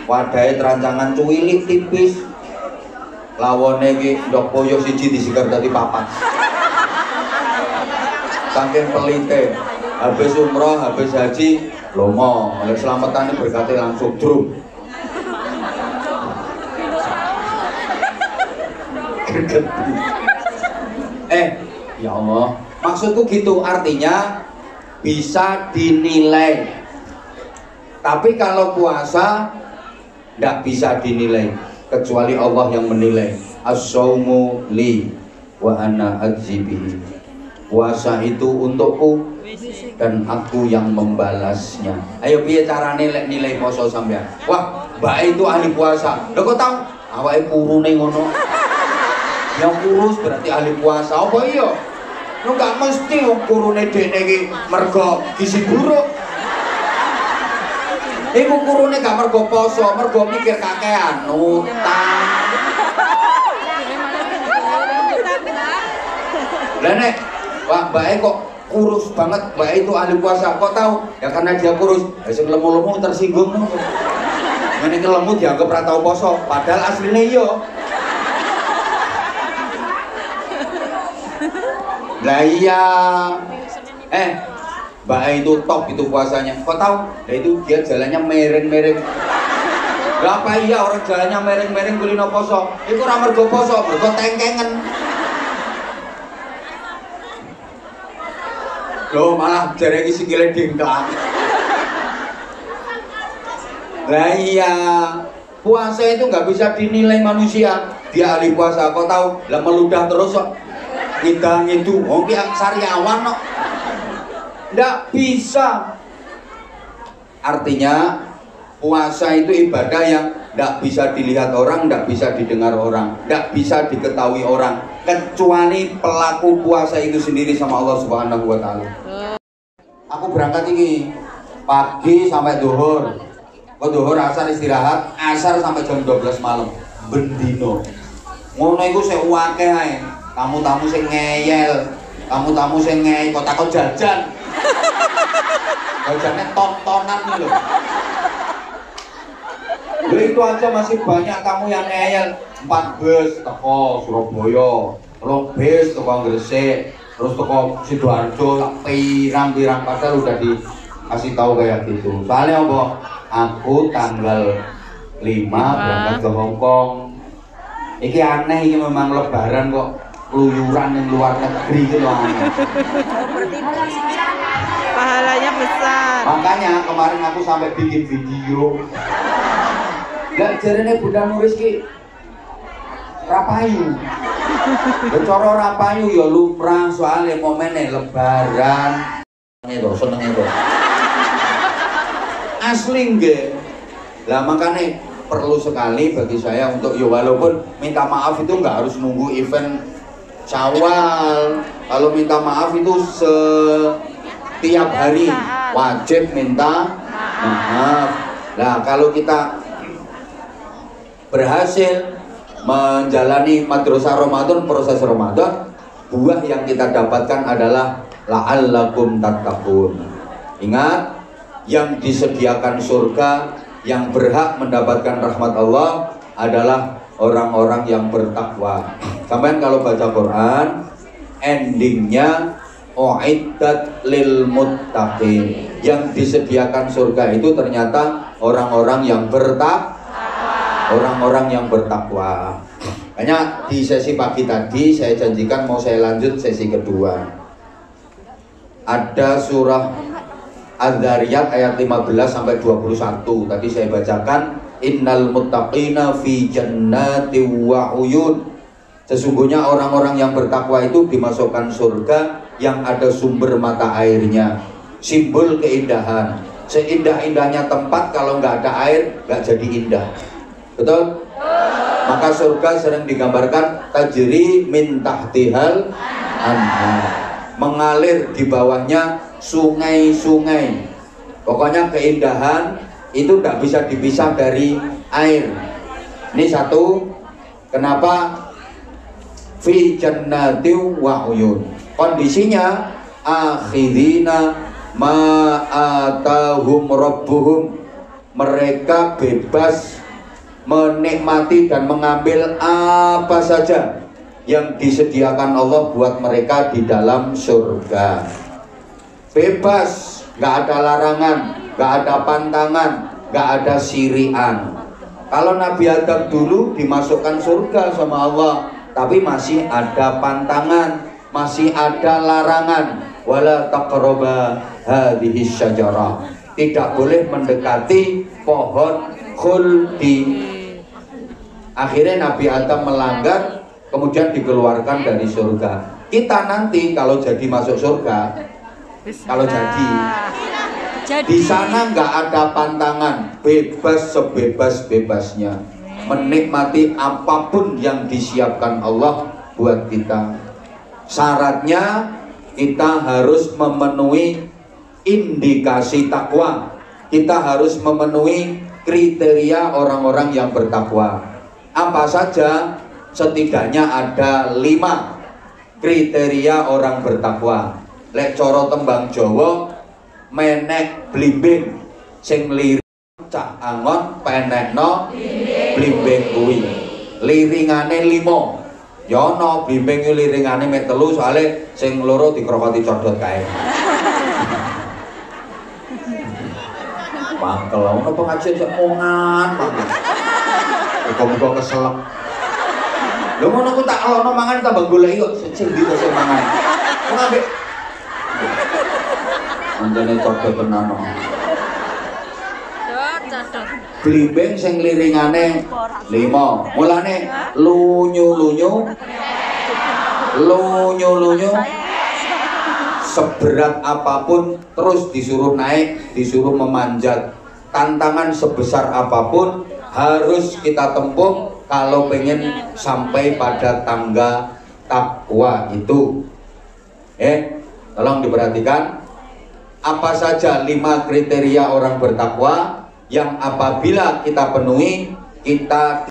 [SPEAKER 1] Wadahe terancangan cuwilik tipis. Lawone iki ndok poyo siji disigar dadi papat. Saking pelite. Habis umroh, habis haji, lomo, oleh selamatan ini berkati langsung drum. Ya Allah, maksudku gitu, artinya bisa dinilai. Tapi kalau puasa, nggak bisa dinilai. kecuali Allah yang menilai. As-saumu li wa ana ajzi bihi. Puasa itu untukku dan aku yang membalasnya. Ayo piye carane lek nilai poso sampean? Wah, mbak itu ahli puasa. Lho kok tau awake kurune ngono. Yang kurus berarti ahli puasa. Apa iya? Lu gak mesti wong kurune dekne iki mergo gizi buruk. Iku kurune gak mergo poso, mergo mikir kakean, utang. Lah nek wah mbake kok kurus banget, mbake itu ahli puasa. Kok tahu? Ya karena dia kurus. Ya sing lemu-lemu tersinggung. Ngene iki lemu dianggap ora tau poso, padahal asline iya. Lah iya. Mbak itu top itu puasanya. Kok tahu? Lah itu dia jalannya mereng-mereng. Lah apa iya orang jalannya mereng-mereng kulino poso? Iku ora mergo poso, mergo tengkengen. Loh malah jare iki sikile dingklang. Lah iya. Puasa itu nggak bisa dinilai manusia. Dia ahli puasa, kok tahu? Lah meludah terus kok. Ngidang itu, oh ki sariawan kok. Nggak bisa. Artinya puasa itu ibadah yang nggak bisa dilihat orang, nggak bisa didengar orang, nggak bisa diketahui orang, kecuali pelaku puasa itu sendiri sama Allah Subhanahu wa Ta'ala. Aku berangkat ini pagi sampai duhur, kok duhur asar istirahat, asar sampai jam 12 malam, bendino. Ngono iku sik akeh ae. Tamu-tamu sing ngeyel, tamu-tamu sing ngeyel, kok takon jajan. Jajannya tontonan nih loh. Loh itu aja masih banyak tamu yang ngeyel. 4 bus teko Surabaya, 3 bus teko Gresik, terus teko Sidoarjo, pirang-pirang padahal udah dikasih tahu kayak gitu. Soalnya apa? Aku tanggal 5 berangkat ke Hongkong. Iki aneh, ini memang lebaran kok keluyuran yang luar negeri gitu aneh.
[SPEAKER 3] Pahalanya besar.
[SPEAKER 1] Makanya kemarin aku sampai bikin video. Gak jarene Bunda Nuris ki rapayu. Cara rapayu ya lumrah soalnya momennya lebaran. Itu seneng itu. Asli nggih. Lah makanya perlu sekali bagi saya untuk ya walaupun minta maaf itu nggak harus nunggu event Syawal. Kalau minta maaf itu setiap hari wajib minta maaf. Nah kalau kita berhasil menjalani madrasah Ramadan, proses Ramadan, buah yang kita dapatkan adalah la'allakum tattaqun. Ingat, yang disediakan surga, yang berhak mendapatkan rahmat Allah adalah orang-orang yang bertakwa. Sampai kalau baca Quran, endingnya uiddat lil muttaqin. Yang disediakan surga itu ternyata orang-orang yang orang-orang yang bertakwa. Hanya di sesi pagi tadi saya janjikan mau saya lanjut sesi kedua. Ada surah Az-Zariyat ayat 15 sampai 21. Tadi saya bacakan innal muttaqina fi jannati wa uyun. Sesungguhnya orang-orang yang bertakwa itu dimasukkan surga yang ada sumber mata airnya. Simbol keindahan. Seindah-indahnya tempat kalau nggak ada air nggak jadi indah. Betul? Maka surga sering digambarkan tajri min tahtihal anhar. Mengalir di bawahnya sungai-sungai. Pokoknya keindahan itu tidak bisa dipisah dari air. Ini satu. Kenapa? Fi jannati wa uyun. Kondisinya akhidina ma atahum rabbuhum. Mereka bebas menikmati dan mengambil apa saja yang disediakan Allah buat mereka di dalam surga. Bebas, nggak ada larangan, nggak ada pantangan, nggak ada sirian. Kalau Nabi Adam dulu dimasukkan surga sama Allah, tapi masih ada pantangan, masih ada larangan. Wala taqraba hadhihi syajarah. Tidak boleh mendekati pohon khuldi. Akhirnya Nabi Adam melanggar, kemudian dikeluarkan dari surga. Kita nanti kalau jadi masuk surga, kalau jadi di sana nggak ada pantangan, bebas sebebas-bebasnya, menikmati apapun yang disiapkan Allah buat kita. Syaratnya kita harus memenuhi indikasi takwa, kita harus memenuhi kriteria orang-orang yang bertakwa. Apa saja? Setidaknya ada 5 kriteria orang bertakwa. Lek coro tembang Jawa, menek blimbing sing lirik cah angon penekno blimbing kuwi. Liringane 5. Ya ana blimbing ku liringane mek 3 soalé sing loro dikrokoti codot kae. Mangkel ono pengajian sak mongan mangkel. Muga-muga keselak. Lho ngono ku tak lono mangan tambah goleki kok sing ndi sing mangan. Kok ambek anjane codot tenan. Blimbing sing liringane 5. Mulane lunyu-lunyu seberat apapun terus disuruh naik, disuruh memanjat. Tantangan sebesar apapun harus kita tempuh kalau pengen sampai pada tangga takwa itu. Tolong diperhatikan. Apa saja 5 kriteria orang bertakwa yang apabila kita penuhi, kita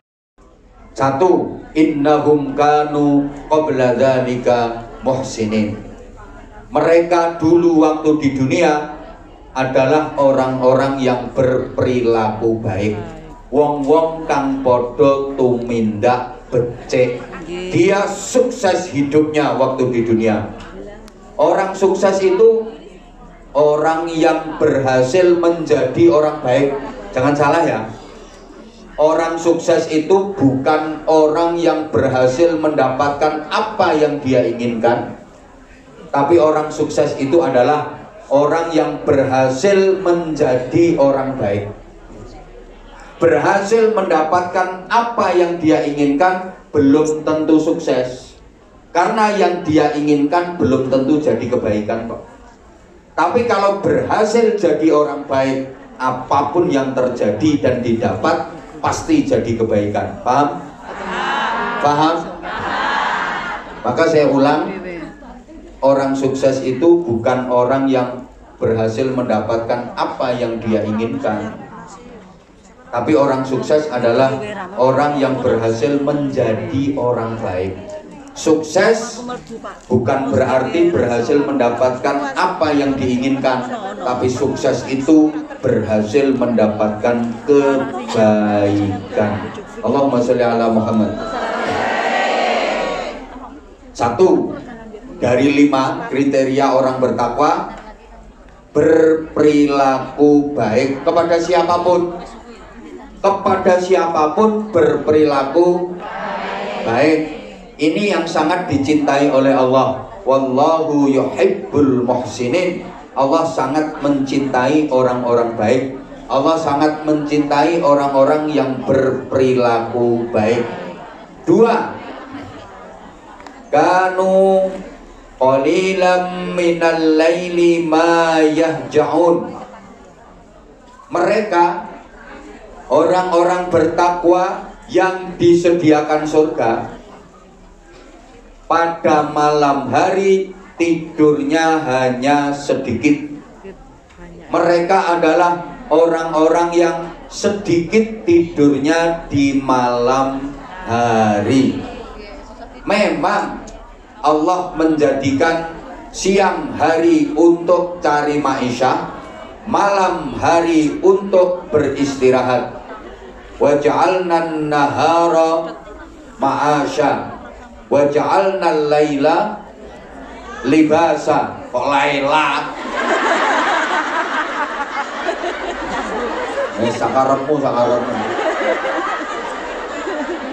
[SPEAKER 1] 1. Innahum kanu qabla dzalika muhsinin. Mereka dulu waktu di dunia adalah orang-orang yang berperilaku baik. Wong-wong kang podo tumindak becik. Dia sukses hidupnya waktu di dunia. Orang sukses itu orang yang berhasil menjadi orang baik. Jangan salah ya. Orang sukses itu bukan orang yang berhasil mendapatkan apa yang dia inginkan, tapi orang sukses itu adalah orang yang berhasil menjadi orang baik. Berhasil mendapatkan apa yang dia inginkan belum tentu sukses, karena yang dia inginkan belum tentu jadi kebaikan kok. Tapi kalau berhasil jadi orang baik, apapun yang terjadi dan didapat pasti jadi kebaikan. Paham? Paham? Maka saya ulang, orang sukses itu bukan orang yang berhasil mendapatkan apa yang dia inginkan, tapi orang sukses adalah orang yang berhasil menjadi orang baik. Sukses bukan berarti berhasil mendapatkan apa yang diinginkan, tapi sukses itu berhasil mendapatkan kebaikan. Allahumma sholli ala Muhammad. 1 dari 5 kriteria orang bertakwa, berperilaku baik kepada siapapun. Kepada siapapun berperilaku baik. Ini yang sangat dicintai oleh Allah. Wallahu yuhibbul muhsinin. Allah sangat mencintai orang-orang baik. Allah sangat mencintai orang-orang yang berperilaku baik. 2. Kanu qalilan minal laili ma yahja'un. Mereka orang-orang bertakwa yang disediakan surga, pada malam hari tidurnya hanya sedikit. Mereka adalah orang-orang yang sedikit tidurnya di malam hari. Memang Allah menjadikan siang hari untuk cari maisha, malam hari untuk beristirahat. Wa ja'alna nahara ma'asha wa ja'alna al-laila libasa. Kok laila? Sakarepmu.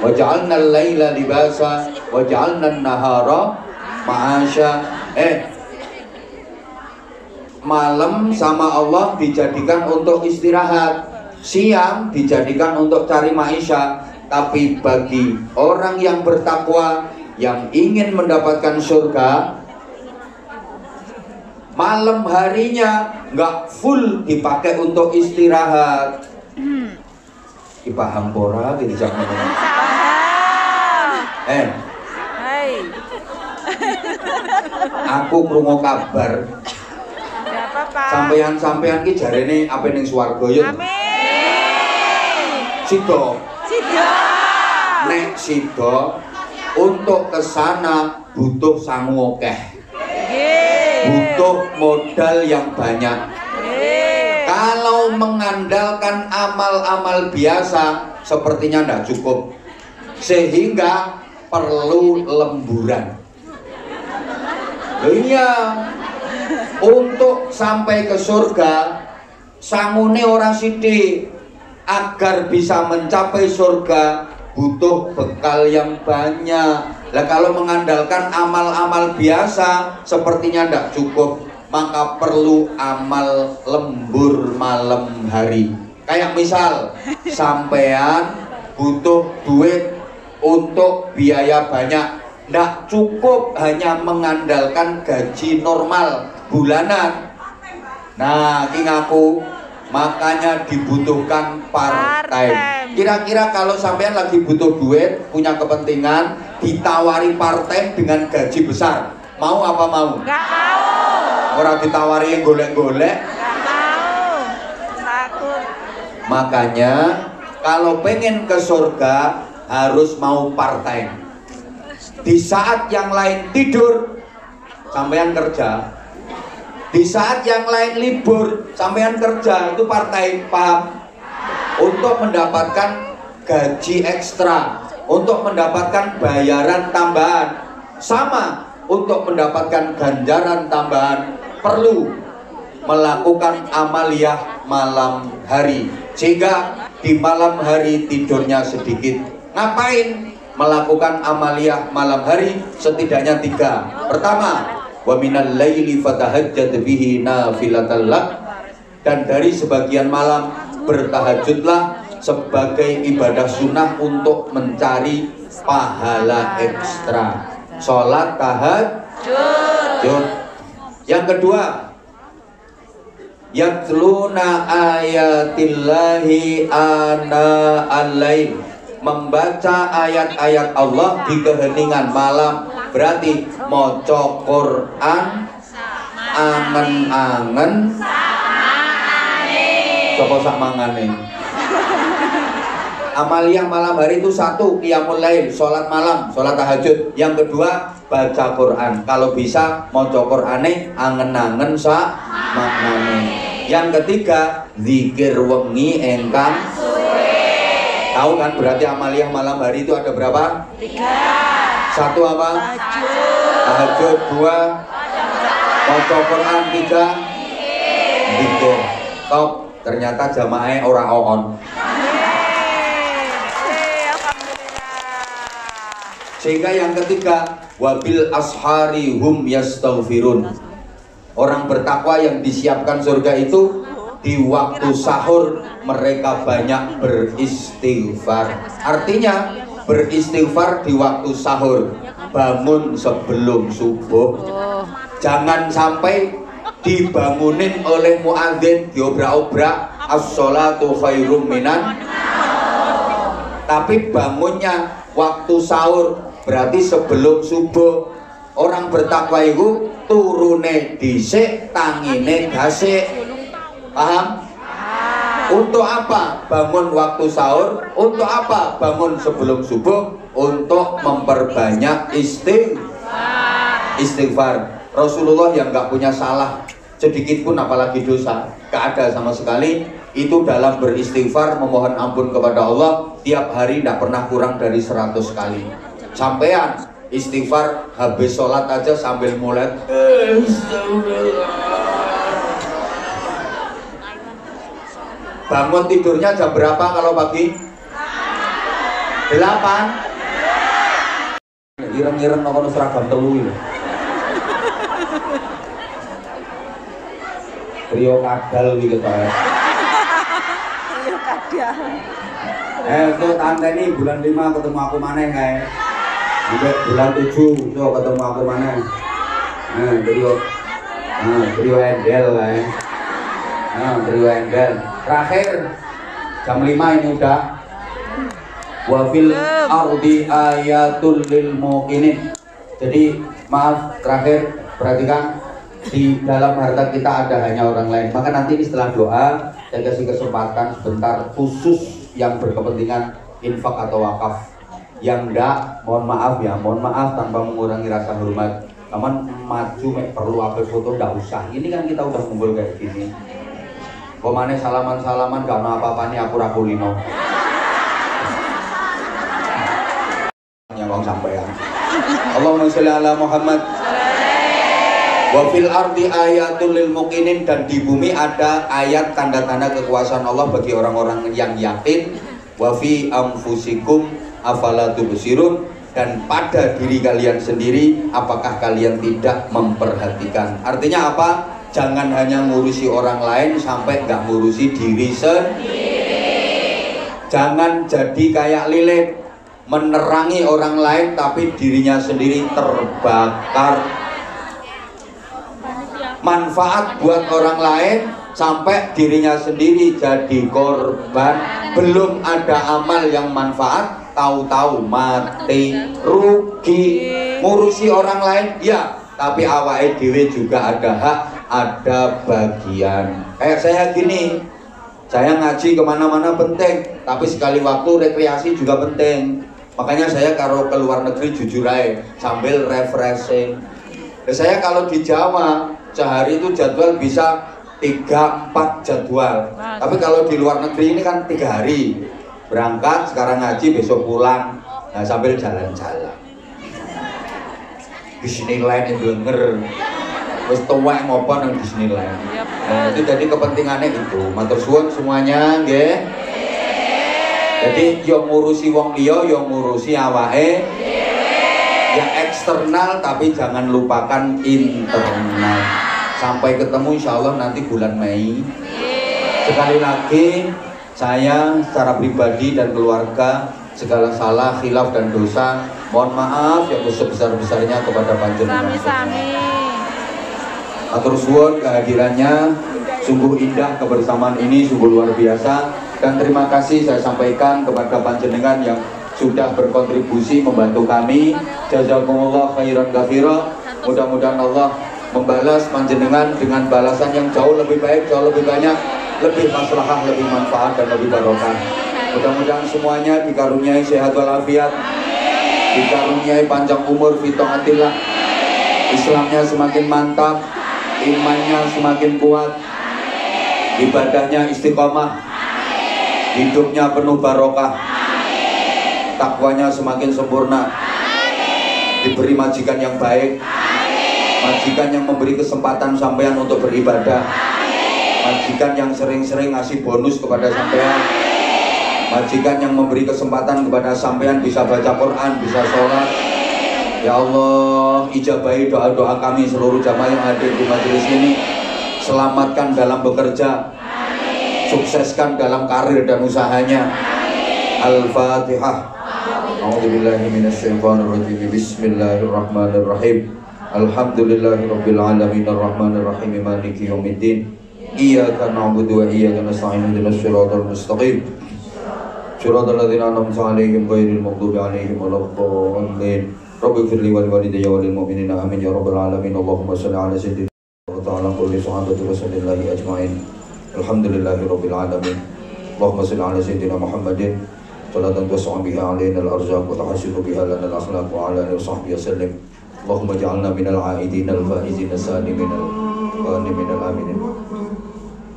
[SPEAKER 1] Wa ja'alna al-laila libasa wa ja'alna an-nahara ma'asha. Malam sama Allah dijadikan untuk istirahat, siang dijadikan untuk cari maisha. Tapi bagi orang yang bertakwa, yang ingin mendapatkan surga, malam harinya nggak full dipakai untuk istirahat. Dipaham pora gitu jangan.
[SPEAKER 3] Hai.
[SPEAKER 1] Aku krungu kabar.
[SPEAKER 3] Enggak apa-apa.
[SPEAKER 1] Sampean ki jarene apa ning swarga ya?
[SPEAKER 3] Amin.
[SPEAKER 1] Sido.
[SPEAKER 3] Sido.
[SPEAKER 1] Nek sido untuk kesana butuh sangu akeh. Butuh modal yang banyak. Kalau mengandalkan amal-amal biasa sepertinya tidak cukup, sehingga perlu lemburan. Iya, untuk sampai ke surga sangune orang sithik. Agar bisa mencapai surga butuh bekal yang banyak. Lah kalau mengandalkan amal-amal biasa sepertinya tidak cukup, maka perlu amal lembur malam hari. Kayak misal sampean butuh duit untuk biaya banyak, tidak cukup hanya mengandalkan gaji normal bulanan. Nah, ini ngaku, makanya dibutuhkan part-time. Kira-kira kalau sampean lagi butuh duit, punya kepentingan, ditawari part-time dengan gaji besar, mau apa mau?
[SPEAKER 3] Enggak mau.
[SPEAKER 1] Orang ditawari golek-golek.
[SPEAKER 3] Enggak mau. Takut.
[SPEAKER 1] Makanya kalau pengen ke surga harus mau part-time. Di saat yang lain tidur, sampean kerja. Di saat yang lain libur, sampean kerja, itu part-time, paham? Untuk mendapatkan gaji ekstra, untuk mendapatkan bayaran tambahan, sama untuk mendapatkan ganjaran tambahan perlu melakukan amaliyah malam hari, sehingga di malam hari tidurnya sedikit. Ngapain melakukan amaliyah malam hari? Setidaknya 3. Pertama, wa minal laili fatahajjad bihi nafilatan lak, dan dari sebagian malam bertahajudlah sebagai ibadah sunnah untuk mencari pahala ekstra. Sholat tahajud. Yang kedua, yatluna ayatillahi ana al-lail, membaca ayat-ayat Allah di keheningan malam. Berarti maca Quran angen-angen sapa sak mangane. Amaliyah malam hari itu 1, qiyamul lail, sholat malam, sholat tahajud. Yang kedua, baca Quran. Kalau bisa maca Qurane angen-angen sak maknane. Yang ketiga, zikir wengi engkang suwe. Tahu kan berarti amaliyah malam hari itu ada berapa? 3. 1 apa? Tahajud. 2 maca Quran. 3 zikir. Top. Ternyata jamaahnya orang on. Sehingga yang ketiga, wabil ashari hum yastaghfirun. Orang bertakwa yang disiapkan surga itu di waktu sahur mereka banyak beristighfar. Artinya beristighfar di waktu sahur, bangun sebelum subuh. Jangan sampai dibangunin oleh muadzin diobrak-obrak as-sholatu khairum minan, tapi bangunnya waktu sahur, berarti sebelum subuh. Orang bertakwa itu turune dhisik, tangine gasik. Paham? Untuk apa bangun waktu sahur? Untuk apa bangun sebelum subuh? Untuk memperbanyak istighfar. Rasulullah yang nggak punya salah sedikit pun, apalagi dosa, gak ada sama sekali, itu dalam beristighfar memohon ampun kepada Allah tiap hari tidak pernah kurang dari 100 kali. Sampean istighfar habis sholat aja sambil mulai bangun tidurnya jam berapa kalau pagi? 8. Ireng-ireng nokono seragam telu. Rio kadal gitu ya.
[SPEAKER 3] Rio kadal.
[SPEAKER 1] Tuh tante ini bulan 5 ketemu aku maneh kae. Sampai bulan 7 so ketemu aku maneh. Trio Endel kae. Trio Endel. Terakhir jam 5 ini udah. Wa fil ardi ayatul lil muqinin. Jadi maaf terakhir perhatikan, di dalam harta kita ada hanya orang lain. Maka nanti ini setelah doa saya kasih kesempatan sebentar khusus yang berkepentingan infak atau wakaf. Yang enggak, mohon maaf tanpa mengurangi rasa hormat. Taman maju perlu apa foto enggak usah. Ini kan kita udah ngumpul kayak gini. Komane salaman-salaman gak ono apa-apa nih aku rakulino. Nyawang sampean. Allahumma sholli ala Muhammad. Wa fil ardi ayatul lil muqinin, dan di bumi ada ayat tanda-tanda kekuasaan Allah bagi orang-orang yang yakin. Wa fi anfusikum afala tubsirun, dan pada diri kalian sendiri apakah kalian tidak memperhatikan. Artinya apa? Jangan hanya ngurusi orang lain sampai nggak ngurusi diri sendiri. Jangan jadi kayak lilin, menerangi orang lain tapi dirinya sendiri terbakar. Manfaat buat orang lain sampai dirinya sendiri jadi korban. Belum ada amal yang manfaat, tahu-tahu mati, rugi. Ngurusi orang lain ya, tapi awake dhewe juga ada hak, ada bagian. Kayak saya gini, saya ngaji kemana-mana penting, tapi sekali waktu rekreasi juga penting. Makanya saya kalau ke luar negeri jujur aja sambil refreshing. Saya kalau di Jawa sehari itu jadwal bisa 3-4 jadwal. Tapi kalau di luar negeri ini kan 3 hari. Berangkat sekarang ngaji, besok pulang. Nah sambil jalan-jalan. Disneyland itu denger. Terus tuwek ngopo nang Disneyland. Nah, itu jadi kepentingannya itu. Matur suwun semuanya nggih. Jadi yang ngurusi wong liya, yang ngurusi awake ya eksternal, tapi jangan lupakan internal. Sampai ketemu insya Allah nanti bulan Mei. Sekali lagi saya secara pribadi dan keluarga segala salah, khilaf dan dosa mohon maaf yang sebesar-besarnya kepada panjenengan. Atur suwun kehadirannya, sungguh indah kebersamaan ini, sungguh luar biasa. Dan terima kasih saya sampaikan kepada panjenengan yang sudah berkontribusi membantu kami. Jazakumullah khairan katsira. Mudah-mudahan Allah membalas panjenengan dengan balasan yang jauh lebih baik, jauh lebih banyak, lebih maslahah, lebih manfaat dan lebih barokah. Mudah-mudahan semuanya dikaruniai sehat walafiat, dikaruniai panjang umur fi taatillah. Islamnya semakin mantap, imannya semakin kuat, ibadahnya istiqomah, hidupnya penuh barokah, takwanya semakin sempurna, diberi majikan yang baik, majikan yang memberi kesempatan sampean untuk beribadah, majikan yang sering-sering ngasih bonus kepada sampean, majikan yang memberi kesempatan kepada sampean bisa baca Quran, bisa sholat. Ya Allah, ijabahi doa-doa kami seluruh jamaah yang hadir di majelis ini. Selamatkan dalam bekerja, sukseskan dalam karir dan usahanya. Al-Fatihah. A'udzubillahi minasyaitonirrajim. Bismillahirrahmanirrahim. Alhamdulillahirabbil alamin arrahmanir rahim maliki yaumiddin. Iyyaka na'budu wa iyyaka nasta'in ihdinas siratal mustaqim. Siratal ladzina an'amta 'alaihim ghairil maghdubi 'alaihim waladdallin. Rabbighfirli wa liwalidayya wa lil mu'minina amin ya rabbal alamin. Allahumma shalli 'ala sayyidina wa ta'ala kulli sahabati rasulillahi ajma'in. Alhamdulillahirabbil alamin. Allahumma shalli 'ala sayyidina Muhammadin salatan tas'u biha 'alaina al-arzaq wa tahsinu biha lana al-akhlaq wa 'ala alihi wa sahbihi wasallim. Allahumma ij'alna minal 'aidin al-faizin as-salimin al-ghanimin al-aminin.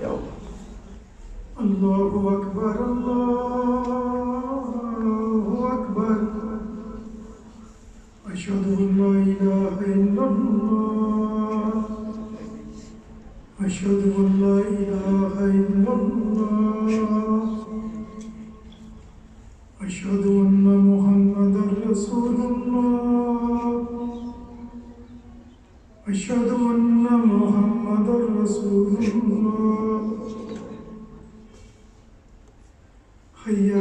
[SPEAKER 1] Ya Allah.
[SPEAKER 4] Allahu akbar, Allahu akbar. Asyhadu an la ilaha illallah. Asyhadu an la ilaha illallah. Asyhadu anna Muhammadar Rasulullah. Asyhadu anna Muhammadar Rasulullah. Hayya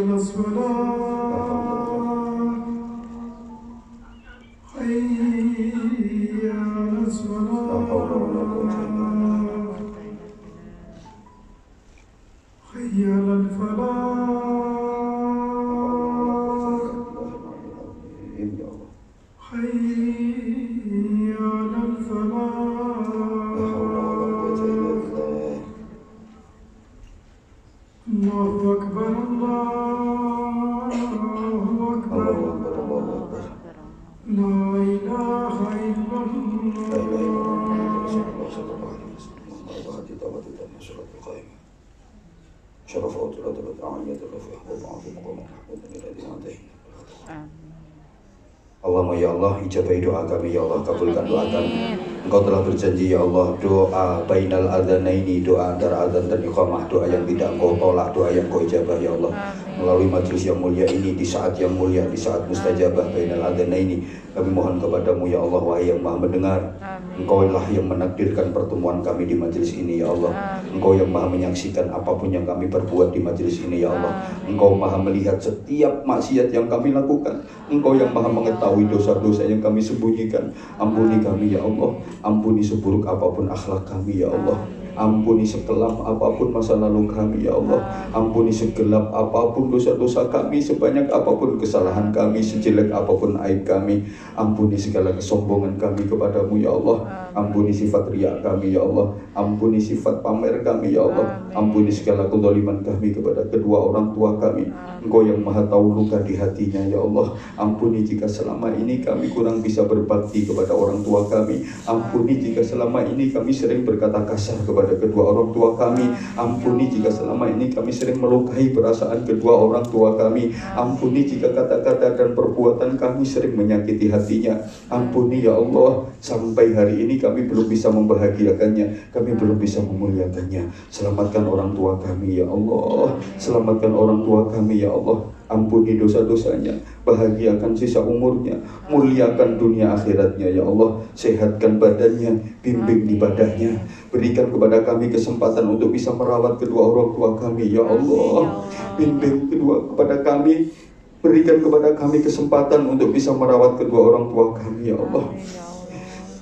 [SPEAKER 1] Allahumma ya Allah, ijabahi doa kami ya Allah, kabulkan doa kami. Engkau telah berjanji ya Allah, doa bainal adzanaini, doa antara adzan dan iqamah, doa yang tidak Engkau tolak, doa yang Engkau ijabah ya Allah. Melalui majelis yang mulia ini, di saat yang mulia, di saat mustajabah bainal adzanaini, kami mohon kepadamu ya Allah, wahai yang maha mendengar. Engkau lah yang menakdirkan pertemuan kami di majelis ini ya Allah. Engkau yang maha menyaksikan apapun yang kami perbuat di majelis ini ya Allah. Engkau maha melihat setiap maksiat yang kami lakukan. Engkau yang maha mengetahui dosa-dosa yang kami sembunyikan. Ampuni kami ya Allah. Ampuni seburuk apapun akhlak kami ya Allah. Ampuni sekelam apapun masa lalu kami ya Allah. Ampuni segelap apapun dosa-dosa kami, sebanyak apapun kesalahan kami, sejelek apapun aib kami. Ampuni segala kesombongan kami kepadamu ya Allah. Ampuni sifat riya kami ya Allah. Ampuni sifat pamer kami ya Allah. Ampuni segala kezaliman kami kepada kedua orang tua kami. Engkau yang maha tahu luka di hatinya ya Allah. Ampuni jika selama ini kami kurang bisa berbakti kepada orang tua kami. Ampuni jika selama ini kami sering berkata kasar kepada kedua orang tua kami. Ampuni jika selama ini kami sering melukai perasaan kedua orang tua kami. Ampuni jika kata-kata dan perbuatan kami sering menyakiti hatinya. Ampuni ya Allah, sampai hari ini kami belum bisa membahagiakannya, kami belum bisa memuliakannya. Selamatkan orang tua kami ya Allah. Selamatkan orang tua kami ya Allah. Ampuni dosa-dosanya, bahagiakan sisa umurnya, muliakan dunia akhiratnya ya Allah. Sehatkan badannya, bimbing ibadahnya. Berikan kepada kami kesempatan untuk bisa merawat kedua orang tua kami ya Allah. Bimbing kepada kami, berikan kepada kami kesempatan untuk bisa merawat kedua orang tua kami ya Allah.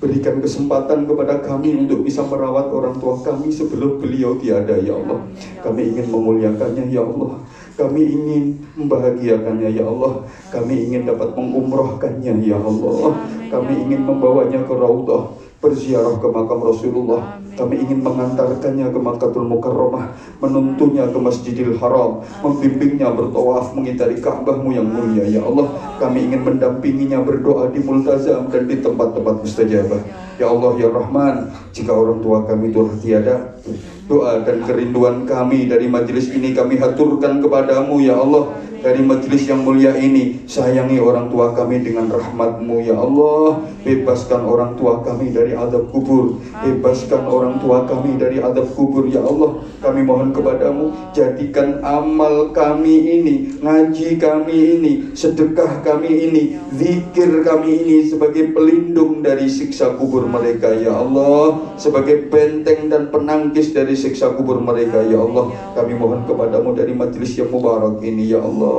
[SPEAKER 1] Berikan kesempatan kepada kami untuk bisa merawat orang tua kami sebelum beliau tiada ya Allah. Kami ingin memuliakannya ya Allah. Kami ingin membahagiakannya ya Allah. Kami ingin dapat mengumrohkannya ya Allah. Kami ingin membawanya ke Raudhah, berziarah ke makam Rasulullah. Kami ingin mengantarkannya ke Makkahul Mukarramah, menuntunnya ke Masjidil Haram, membimbingnya bertawaf mengitari Ka'bahmu yang mulia ya Allah. Kami ingin mendampinginya berdoa di multazam dan di tempat-tempat mustajabah. Ya Allah ya Rahman, jika orang tua kami telah tiada, doa dan kerinduan kami dari majelis ini kami haturkan kepadamu ya Allah. Dari majelis yang mulia ini, sayangi orang tua kami dengan rahmat-Mu ya Allah. Bebaskan orang tua kami dari azab kubur. Bebaskan orang tua kami dari azab kubur ya Allah. Kami mohon kepadamu, jadikan amal kami ini, ngaji kami ini, sedekah kami ini, zikir kami ini sebagai pelindung dari siksa kubur mereka ya Allah. Sebagai benteng dan penangkis dari siksa kubur mereka ya Allah. Kami mohon kepadamu dari majelis yang mubarak ini ya Allah.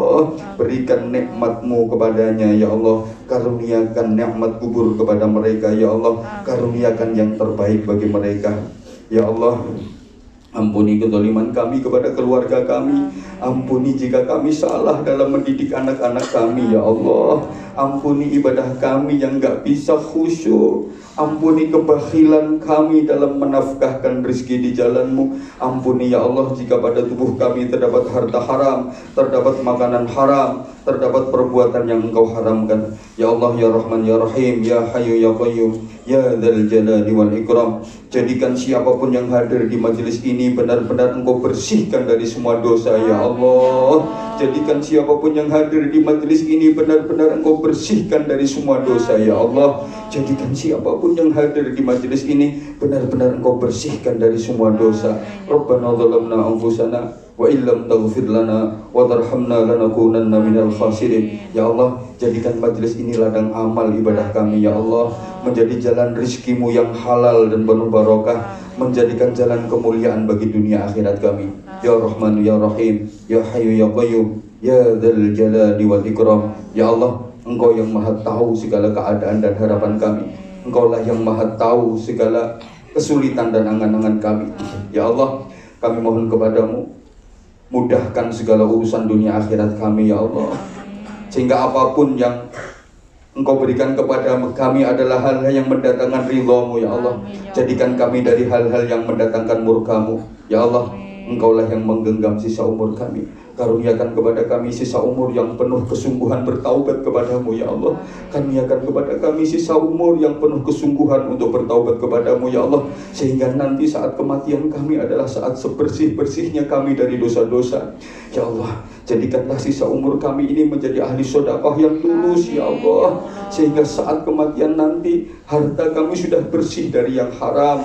[SPEAKER 1] Berikan nikmat-Mu kepadanya ya Allah. Karuniakan nikmat kubur kepada mereka ya Allah. Karuniakan yang terbaik bagi mereka ya Allah. Ampuni kezaliman kami kepada keluarga kami. Ampuni jika kami salah dalam mendidik anak-anak kami ya Allah. Ampuni ibadah kami yang gak bisa khusyuk. Ampuni kebakhilan kami dalam menafkahkan rezeki di jalan-Mu. Ampuni ya Allah jika pada tubuh kami terdapat harta haram, terdapat makanan haram, terdapat perbuatan yang Engkau haramkan. Ya Allah ya Rahman ya Rahim, ya Hayyu ya Qayyum, ya Dzal Jalali wal Ikram. Jadikan siapapun yang hadir di majelis ini benar-benar Engkau bersihkan dari semua dosa ya Allah. Jadikan siapapun yang hadir di majelis ini benar-benar Engkau bersihkan dari semua dosa ya Allah. Jadikan siapapun yang hadir di majelis ini benar-benar Engkau bersihkan dari semua dosa. Rabbana zalamna anfusana wa illam taghfir lana wa tarhamna lanakunanna minal khasirin. Ya Allah, jadikan majelis ini ladang amal ibadah kami ya Allah. Menjadi jalan rizki-Mu yang halal dan penuh barokah. Menjadikan jalan kemuliaan bagi dunia akhirat kami. Ya Rahman ya Rahim, ya Hayyu ya Qayyum, Ya Dzal Jalali wal Ikram. Ya Allah, Engkau yang maha tahu segala keadaan dan harapan kami. Engkaulah yang maha tahu segala kesulitan dan angan-angan kami. Ya Allah, kami mohon kepadamu, mudahkan segala urusan dunia akhirat kami ya Allah, sehingga apapun yang Engkau berikan kepada kami adalah hal-hal yang mendatangkan ridhamu ya Allah. Jadikan kami dari hal-hal yang mendatangkan murkamu ya Allah. Engkaulah yang menggenggam sisa umur kami. Karuniakan kepada kami sisa umur yang penuh kesungguhan bertaubat kepadamu ya Allah. Karuniakan kepada kami sisa umur yang penuh kesungguhan untuk bertaubat kepadamu ya Allah. Sehingga nanti saat kematian kami adalah saat sebersih-bersihnya kami dari dosa-dosa. Ya Allah, jadikanlah sisa umur kami ini menjadi ahli sedekah yang tulus ya Allah. Sehingga saat kematian nanti harta kami sudah bersih dari yang haram.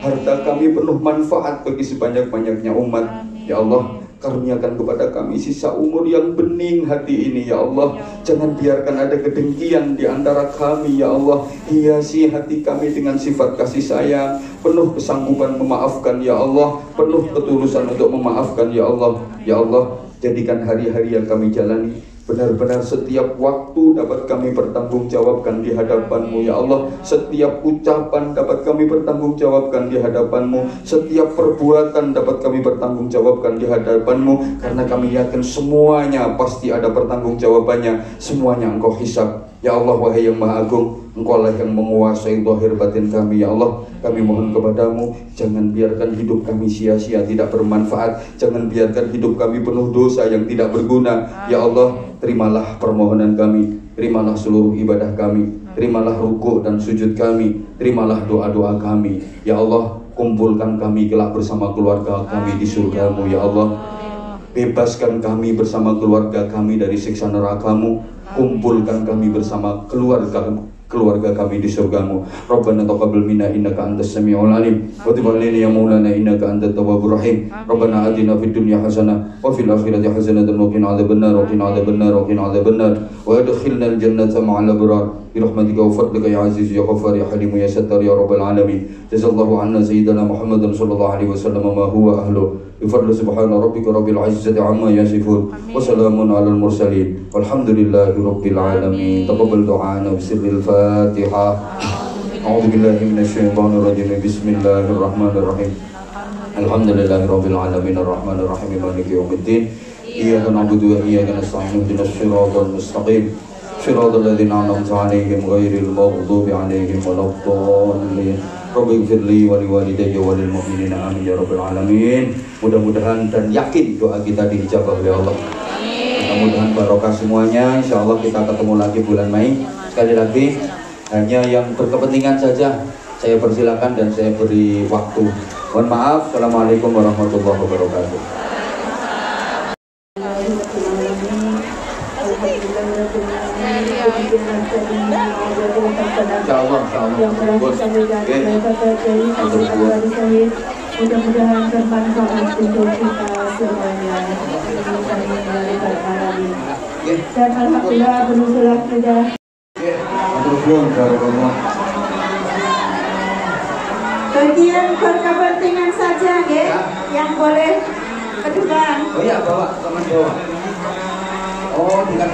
[SPEAKER 1] Harta kami penuh manfaat bagi sebanyak-banyaknya umat. Ya Allah, karuniakan kepada kami sisa umur yang bening hati ini ya Allah. Jangan biarkan ada kedengkian di antara kami ya Allah. Hiasi hati kami dengan sifat kasih sayang, penuh kesanggupan memaafkan ya Allah, penuh ketulusan untuk memaafkan ya Allah. Ya Allah, jadikan hari-hari yang kami jalani benar-benar setiap waktu dapat kami pertanggungjawabkan di hadapan-Mu ya Allah. Setiap ucapan dapat kami pertanggungjawabkan di hadapan-Mu. Setiap perbuatan dapat kami pertanggungjawabkan di hadapan-Mu. Karena kami yakin semuanya pasti ada pertanggungjawabannya. Semuanya Engkau hisab. Ya Allah, wahai yang Maha Agung, Engkaulah yang menguasai zahir batin kami ya Allah. Kami mohon kepadamu, jangan biarkan hidup kami sia-sia, tidak bermanfaat. Jangan biarkan hidup kami penuh dosa yang tidak berguna. Ya Allah, terimalah permohonan kami, terimalah seluruh ibadah kami, terimalah rukuk dan sujud kami, terimalah doa-doa kami. Ya Allah, kumpulkan kami kelak bersama keluarga kami di surga-Mu ya Allah. Bebaskan kami bersama keluarga kami dari siksa neraka-Mu. Kumpulkan kami bersama keluarga kami di surga-Mu. Rabbana taqabbal minna innaka antas samiul alim wa tub alaina ya maulana innaka antat tawwabur rahim. Rabbana atina fid dunya hasanah wa fil akhirati hasanah wa qina adzabannar wa qina adzabannar wa qina adzabannar wa adkhilnal jannata ma'al abrar bi rahmatika wa fadlika ya aziz ya ghaffar ya halim ya sattar ya rabbal alamin. Jazallahu anna sayyidina Muhammadan sallallahu alaihi wasallam ma huwa ahlu. Bifadli subhana rabbika rabbil izzati amma yasifun wa salamun alal mursalin walhamdulillahi rabbil alamin. Taqabbal du'ana bisirril Fatihah. A'udzu billahi minasyaitonir rajim. Bismillahirrahmanirrahim. Alhamdulillahi rabbil alamin arrahmanir rahim maliki yaumiddin. Iyyaka na'budu wa iyyaka nasta'in ihdinas siratal mustaqim. Siratal ladzina an'amta 'alaihim ghairil maghdubi 'alaihim waladdallin. Rabbi firli wa liwalidayya wa lil mu'minina amin ya rabbal alamin. Mudah-mudahan dan yakin doa kita diijabah oleh Allah. Mudah-mudahan barokah semuanya. Insyaallah kita ketemu lagi bulan Mei. Sekali lagi, hanya yang berkepentingan saja saya persilakan dan saya beri waktu. Mohon maaf. Assalamualaikum warahmatullahi wabarakatuh.
[SPEAKER 5] Mudah-mudahan bermanfaat untuk kita semuanya. Dan alhamdulillah berusulah sudah. Bagi yang berkepentingan saja, yang boleh kedudukan.
[SPEAKER 1] Oh iya, bawa teman bawa. Oh, bukan.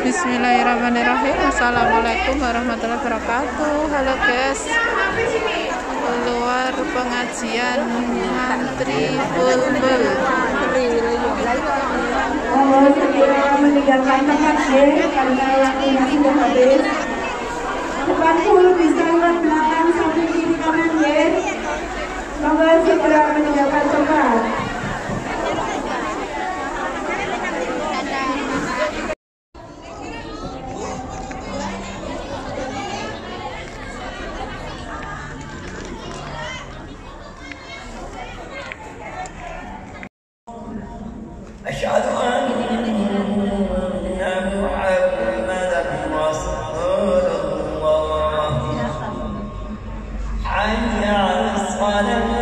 [SPEAKER 3] Bismillahirrahmanirrahim. Assalamualaikum warahmatullahi wabarakatuh. Halo guys, keluar pengajian ngantri bulbul.
[SPEAKER 5] Mohon segera meninggalkan tempat karena waktunya sudah habis. Depan full bisa lewat belakang samping kiri kanan Mohon segera meninggalkan tempat.
[SPEAKER 6] على